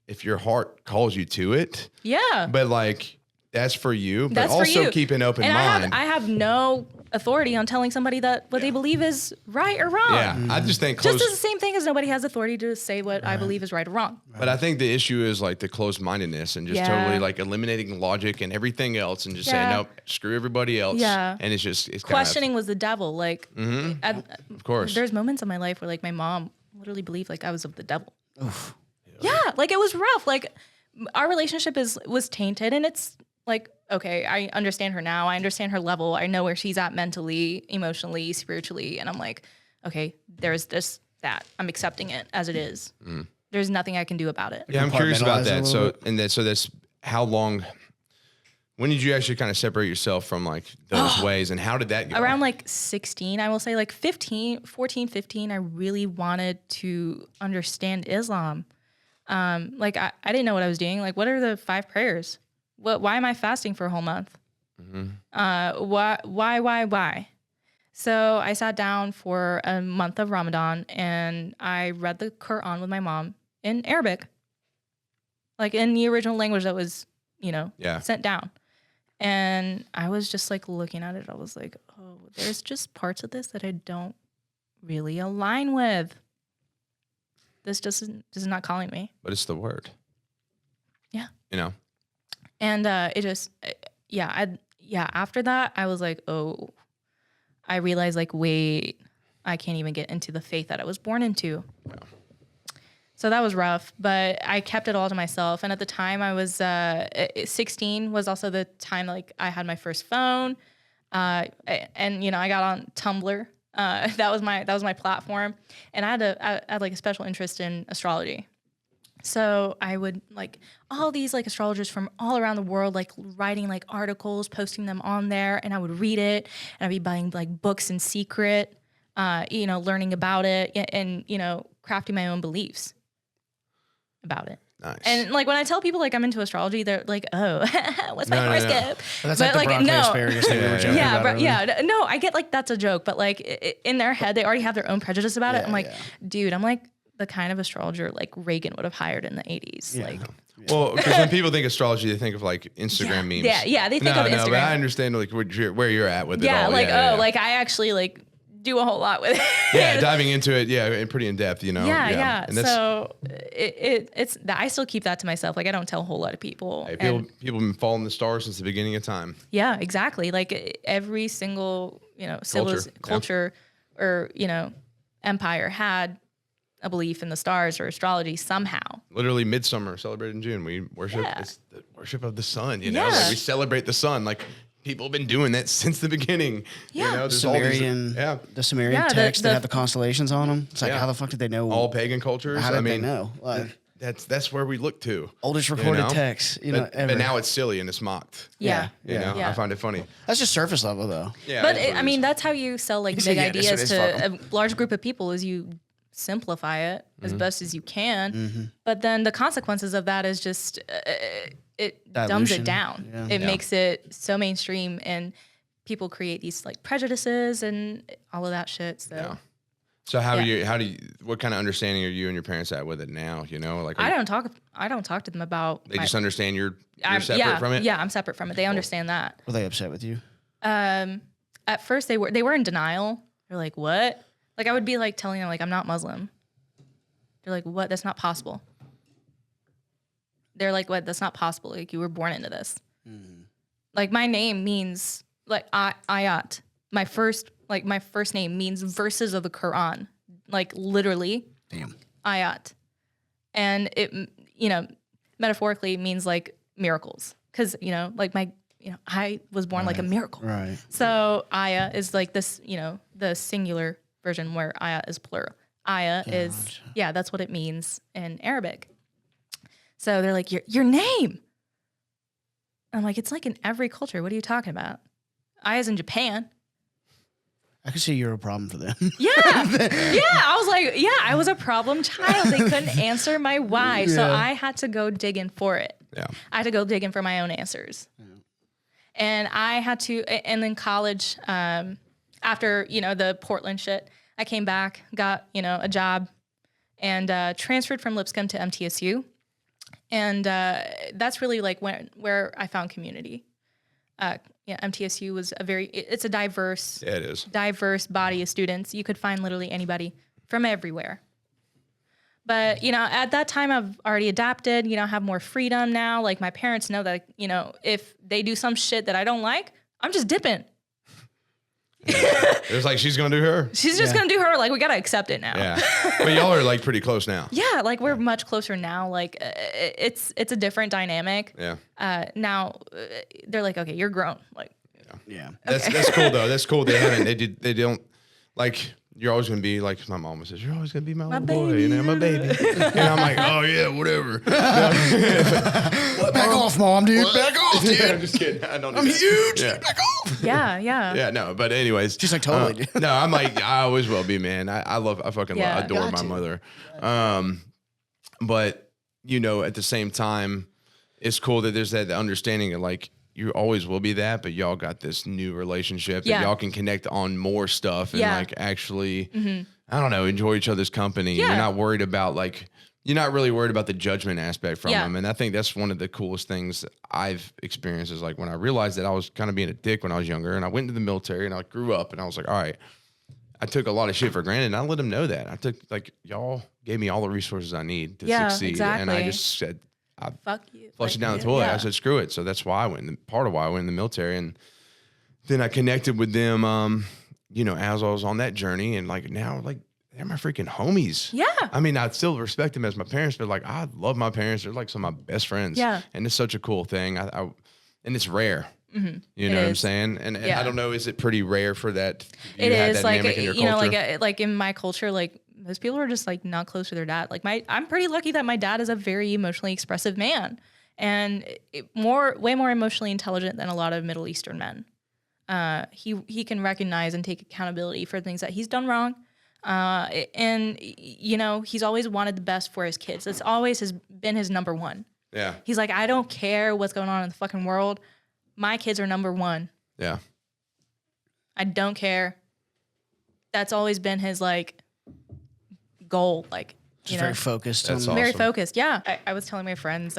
If your heart calls you to it, Yeah. but like that's for you. But That's for also you. keep an open And mind. I have no authority on telling somebody that what they believe is right or wrong. Yeah, I just think Just as the same thing as nobody has authority to say what I believe is right or wrong. But I think the issue is like the closed-mindedness and just Yeah. totally like eliminating logic and everything else and just saying, Yeah. nope, screw everybody else. Yeah. And it's Questioning was the devil. Like, of course. There's moments in my life where like my mom literally believed like I was of the devil. Oof. Yeah, like it was rough. Like our relationship was tainted, and it's like, okay, I understand her now. I understand her level. I know where she's at mentally, emotionally, spiritually, and I'm like, okay, there's that. I'm accepting it as it is. There's nothing I can do about it. Yeah, I'm curious about that. So that's how long. When did you actually kind of separate yourself from like those ways, and how did that go? Around like 16, I will say like 14, 15, I really wanted to understand Islam. Like I didn't know what I was doing. Like, what are the 5 prayers? Why am I fasting for a whole month? Why? So I sat down for a month of Ramadan and I read the Quran with my mom in Arabic, like in the original language that was, sent down. And I was just like looking at it. I was like, oh, there's just parts of this that I don't really align with. This is not calling me. But it's the word. Yeah. And it just, after that, I was like, oh, I realized like, wait, I can't even get into the faith that I was born into. Yeah. So that was rough, but I kept it all to myself. And at the time I was 16 was also the time like I had my first phone. And I got on Tumblr. That was my platform, and I had like a special interest in astrology. So I would like all these like astrologers from all around the world, like writing like articles, posting them on there, and I would read it, and I'd be buying like books in secret, learning about it, and crafting my own beliefs about it. Nice. And like when I tell people like I'm into astrology, they're like, "Oh, what's my horoscope?" Well, that's like the broccoli asparagus thing we were joking about earlier. No, I get like that's a joke, but like in their head, they already have their own prejudice about it. I'm like, dude, I'm like the kind of astrologer like Reagan would have hired in the 80s. Yeah. Like, well, because when people think astrology, they think of like Instagram memes. Yeah, they think of Instagram. No, but I understand like where you're at with it all. Like like I actually like do a whole lot with it. Yeah, diving into it, and pretty in depth, Yeah. And so it's I still keep that to myself. Like I don't tell a whole lot of people. Hey, people have been following the stars since the beginning of time. Yeah, exactly. Like every single culture or empire had a belief in the stars or astrology somehow. Literally midsummer celebrated in June. We worship it's the worship of the sun, Yeah. Like we celebrate the sun. Like people have been doing that since the beginning. Yeah. You know, there's Sumerian, the Sumerian texts that have the constellations on them. It's like, how the fuck did they know? All pagan cultures. How did they know? Like, that's where we look to. Oldest recorded text, but now it's silly and it's mocked. Yeah. You know, I find it funny. That's just surface level, though. Yeah. But I mean, that's how you sell like big ideas to a large group of people is you simplify it as best as you can. But then the consequences of that is just it dumbs it down. Yeah. It makes it so mainstream, and people create these like prejudices and all of that shit. So. So how do you what kind of understanding are you and your parents at with it now? You know, like I don't talk to them about. They just understand you're separate from it. Yeah, I'm separate from it. They understand that. Were they upset with you? At first they were in denial. They're like, "What?" Like I would be like telling them like I'm not Muslim. They're like, "What? That's not possible." They're like, "What? That's not possible. Like you were born into this." Like my name means like ayat. My first name means verses of the Quran, like literally. Damn. Ayat. And it, metaphorically means like miracles. Cause, like I was born like a miracle. Right. So Aya is like this, the singular version where Aya is plural. Aya is, that's what it means in Arabic. So they're like, your name. I'm like, it's like in every culture. What are you talking about? Aya's in Japan. I could see you're a problem for them. Yeah. I was like, I was a problem child. They couldn't answer my why. So I had to go digging for it. Yeah. I had to go digging for my own answers. Yeah. And I had to, and then college, after, the Portland shit, I came back, got, a job, and transferred from Lipscomb to MTSU. And that's really like where I found community. MTSU was it's a diverse, it is diverse body of students. You could find literally anybody from everywhere. But, at that time I've already adapted, have more freedom now. Like my parents know that, if they do some shit that I don't like, I'm just dipping. It's like she's gonna do her. She's just gonna do her. Like we gotta accept it now. Yeah, but y'all are like pretty close now. Yeah, like we're much closer now. Like it's a different dynamic. Yeah. Now they're like, okay, you're grown. Like. Yeah. That's cool though. That's cool. They don't like. You're always gonna be like my mom says. You're always gonna be my little boy, my baby. And I'm like, oh yeah, whatever. Back off, mom, dude. Back off, dude. I'm just kidding. I'm huge. Yeah. Back off. Yeah. Yeah, no, but anyways, she's like totally. No, I'm like I always will be, man. I fucking adore my mother. But at the same time, it's cool that there's that understanding of like. You always will be that, but y'all got this new relationship that y'all can connect on more stuff and like actually, I don't know, enjoy each other's company. Yeah. You're not worried about you're not really worried about the judgment aspect from them. And I think that's one of the coolest things I've experienced is like when I realized that I was kind of being a dick when I was younger and I went into the military and I grew up and I was like, all right, I took a lot of shit for granted and I let them know that. I took y'all gave me all the resources I need to succeed. Exactly. And I just said, fuck you. Flushed it down the toilet. I said, screw it. So that's why I went. Part of why I went in the military. And then I connected with them, as I was on that journey. And now, they're my freaking homies. Yeah. I mean, I still respect them as my parents, but I love my parents. They're like some of my best friends. Yeah. And it's such a cool thing. And it's rare. Mm-hmm. You know what I'm saying? And I don't know, is it pretty rare for that? It is like, in your culture? Like in my culture, like most people are just like not close to their dad. Like I'm pretty lucky that my dad is a very emotionally expressive man and way more emotionally intelligent than a lot of Middle Eastern men. He can recognize and take accountability for things that he's done wrong. And he's always wanted the best for his kids. It's always been his number one. Yeah. He's like, I don't care what's going on in the fucking world. My kids are number one. Yeah. I don't care. That's always been his goal. Just very focused. That's very awesome. focused. Yeah. I was telling my friends,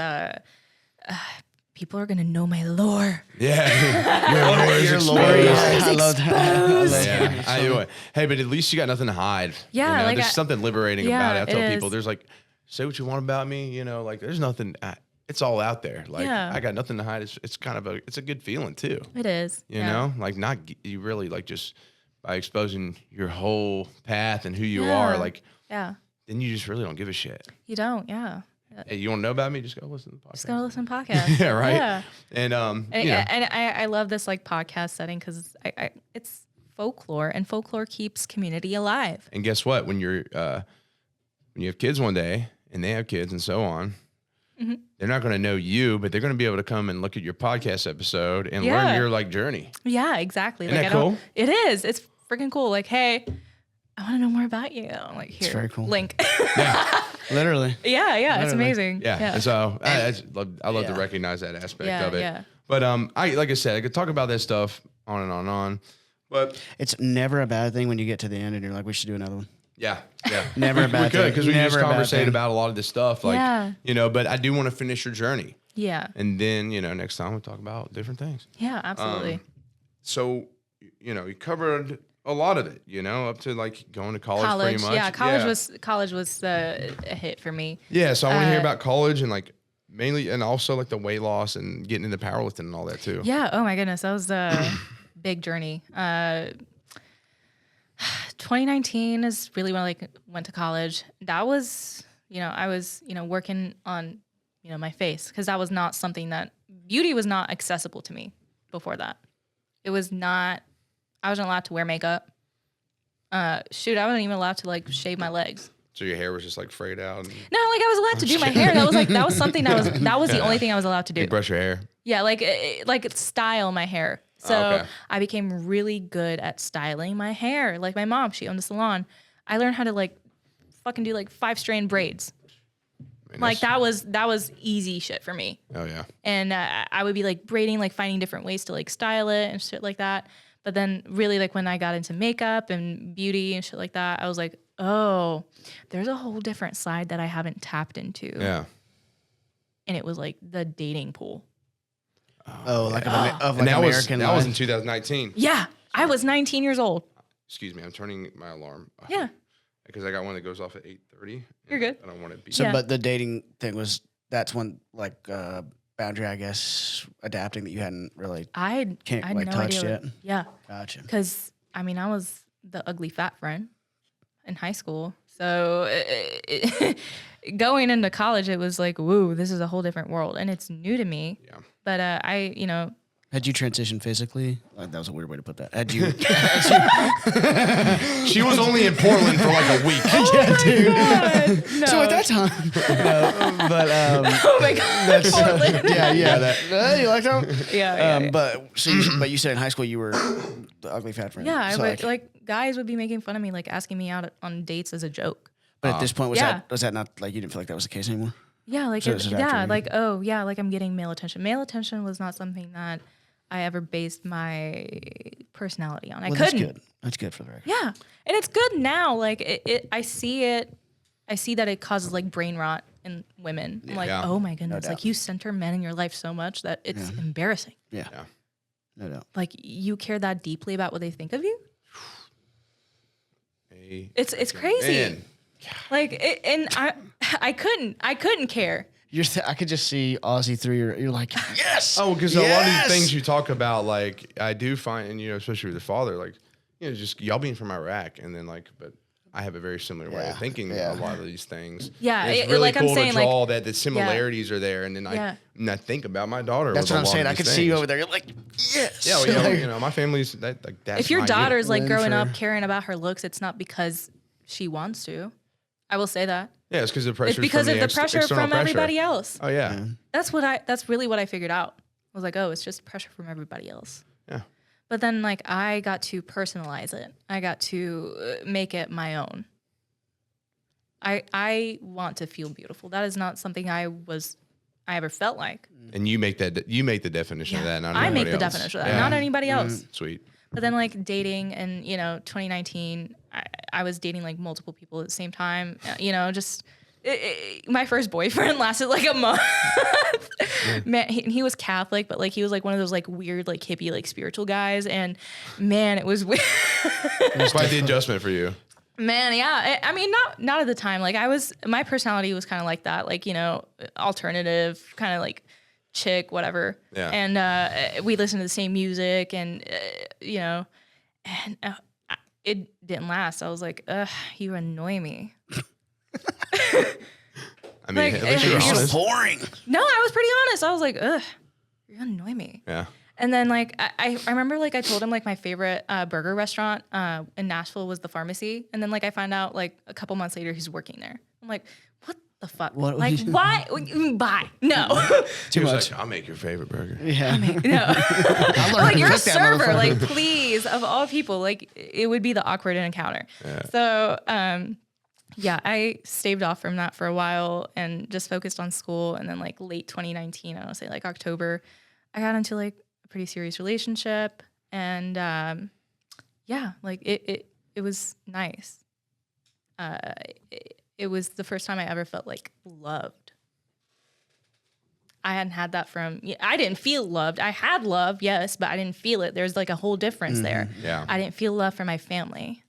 people are going to know my lore. Yeah. Your lore. I love that. Hey, but at least you got nothing to hide. Yeah. There's something liberating about it. I tell people, is. there's say what you want about me. There's nothing. It's all out there. I got nothing to hide. It's kind of it's a good feeling too. It is. You know, you really just by exposing your whole path and who you are, then you just really don't give a shit. You don't. Yeah. Hey, you want to know about me? Just go listen to the podcast. Just go listen to podcasts. Yeah, right. Yeah. And And I love this like podcast setting because it's folklore, and folklore keeps community alive. And guess what? When you have kids one day, and they have kids, and so on, they're not going to know you, but they're going to be able to come and look at your podcast episode and learn your like journey. Yeah, exactly. Isn't like that cool? It is. It's freaking cool. Like, hey, I want to know more about you. I'm like, here, It's very cool. link. Yeah. Literally. Yeah, Literally. it's amazing. Yeah. And so I love to recognize that aspect of it. Yeah. But like I said, I could talk about this stuff on and on and on. But It's never a bad thing when you get to the end and you're like, we should do another one. yeah. Never a bad We could, thing. because we can just Never a bad conversate thing. about a lot of this stuff. Like, but I do want to finish your journey. Yeah. And then, next time we'll talk about different things. Yeah, absolutely. So, you covered a lot of it, up to like going to college pretty much. Yeah, college was a hit for me. Yeah, so I want to hear about college and like mainly, and also like the weight loss and getting into powerlifting and all that too. Yeah. Oh my goodness, that was a big journey. 2019 is really when I like went to college. That was, I was, working on, my face, because that was not something that beauty was not accessible to me before that. It was not. I wasn't allowed to wear makeup. I wasn't even allowed to like shave my legs. So your hair was just like frayed out. And No, like I was allowed to do my hair. That was something that was the only thing I was allowed to do. you brush your hair. Yeah, like style my hair. So okay. I became really good at styling my hair. Like my mom, she owned a salon. I learned how to like fucking do like 5-strand braids. I mean, Like that was easy shit for me. Oh yeah. And I would be like braiding, like finding different ways to like style it and shit like that. But then really like when I got into makeup and beauty and shit like that, I was like, oh, there's a whole different side that I haven't tapped into. Yeah. And it was like the dating pool. Oh, like of And like that American was life. in 2019. Yeah. I was 19 years old. Excuse me, I'm turning my alarm. Yeah. Because I got one that goes off at 8:30. You're good. I don't want to be. So, Yeah. but the dating thing that's when like boundary, I guess, adapting that you hadn't really I had like no touched idea. yet. Yeah. Gotcha. Because, I mean, I was the ugly fat friend in high school. So going into college, it was like, woo, this is a whole different world. And it's new to me. Yeah. But Had you transitioned physically? That was a weird way to put that. Had you? She was only in Portland for like a week. Yeah, dude. God, no. So at that time, no, but Oh my God. Portland. yeah, you like that? Yeah. But but you said in high school you were the ugly fat friend. Yeah, I So, would, like guys would be making fun of me, like asking me out on dates as a joke. But at this point, Yeah. was that not like you didn't feel like that was the case anymore? Yeah, like So this is yeah, after- like oh yeah, like I'm getting male attention. Male attention was not something that I ever based my personality on. I Well, couldn't. That's good. That's good for the record. Yeah, and it's good now. Like I see it. I see that it causes like brain rot in women. I'm like, Yeah. oh my goodness, doubt. like you center men in your life so much that it's embarrassing. Yeah. Yeah. No doubt. Like you care that deeply about what they think of you. Hey, It's crazy. man. Like and I couldn't care. I could just see Ozzy through you're like, yes. Oh, because a lot of Yes! these things you talk about, like I do find, and especially with the father, like just y'all being from Iraq, and then like, but I have a very similar way of Yeah, thinking yeah. a lot of these things. Yeah, And it's it- really like I'm cool saying, to like- draw that the similarities are there, and then Yeah. I think about my daughter. That's with what a I'm lot saying. of I could these see you things. over there. You're like, yes. Yeah, well, yeah, my family's that's If your my daughter's like Win growing for- up caring about her looks, it's not because she wants to. I will say that. yeah, it's because of the pressure. It's because of the pressure from everybody else. Oh yeah. That's really what I figured out. I was like, oh, it's just pressure from everybody else. Yeah. But then like I got to personalize it. I got to make it my own. I want to feel beautiful. That is not something I ever felt like. And you make the definition of that. Not I make anybody the else. definition of that, Yeah. not anybody else. Sweet. But then like dating and 2019, I was dating like multiple people at the same time. My first boyfriend lasted like a month. Man, he was Catholic, but like he was like one of those like weird like hippie like spiritual guys, and man, it was weird. It was quite the adjustment for you. Man, yeah. I mean, not at the time. Like my personality was kind of like that, like alternative kind of like chick, whatever. Yeah. And we listened to the same music, and it didn't last. I was like, ugh, you annoy me. I mean, Like, at least you're you're honest. Boring. No, I was pretty honest. I was like, ugh, you're gonna annoy me. Yeah. And then like I remember like I told him like my favorite burger restaurant in Nashville was the Pharmacy, and then like I find out like a couple months later he's working there. I'm like, what the fuck? What- Like why? Bye. No. Too much. Like, I'll make your favorite burger. Yeah. No. I learned Like to you're a cook that server. motherfucker. Like please, of all people, like it would be the awkward encounter. Yeah. So yeah, I staved off from that for a while and just focused on school. And then like late 2019, I want to say like October, I got into like a pretty serious relationship, and yeah, like it was nice. It was the first time I ever felt like loved. I hadn't had that from. I didn't feel loved. I had love, yes, but I didn't feel it. There's like a whole difference there. Yeah. I didn't feel love from my family.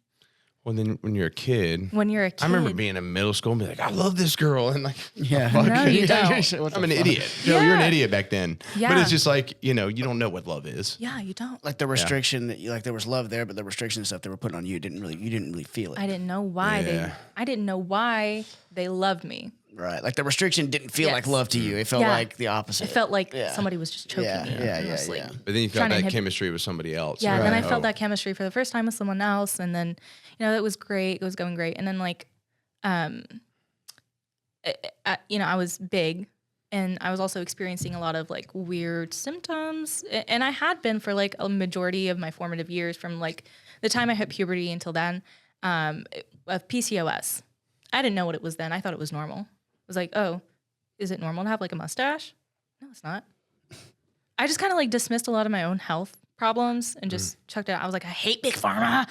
Well, then when you're a kid, When you're a kid, I remember being in middle school and be like, I love this girl. And like, Yeah. No, you don't. What the I'm an fuck? idiot. Joe, you're an Yeah. idiot back then. But Yeah. it's just like, you don't know what love is. Yeah, you don't. Like the restriction that like there was love there, but the restriction stuff they were putting on you didn't really feel it. I didn't know why Yeah. I didn't know why they loved me. Right. Like the restriction didn't feel like Yes. love to you. It felt Yeah. like the opposite. It felt like Yeah. somebody was just choking Yeah, me. yeah, And I yeah, was like, yeah. But then you felt trying to that inhibit- chemistry with somebody else. Yeah, You're then I like, felt oh. that chemistry for the first time with someone else, and then it was great. It was going great, and then like, I was big, and I was also experiencing a lot of like weird symptoms, and I had been for like a majority of my formative years, from like the time I hit puberty until then, of PCOS. I didn't know what it was then. I thought it was normal. I was like, oh, is it normal to have like a mustache? No, it's not. I just kind of like dismissed a lot of my own health problems and just chucked it out. I was like, I hate big pharma.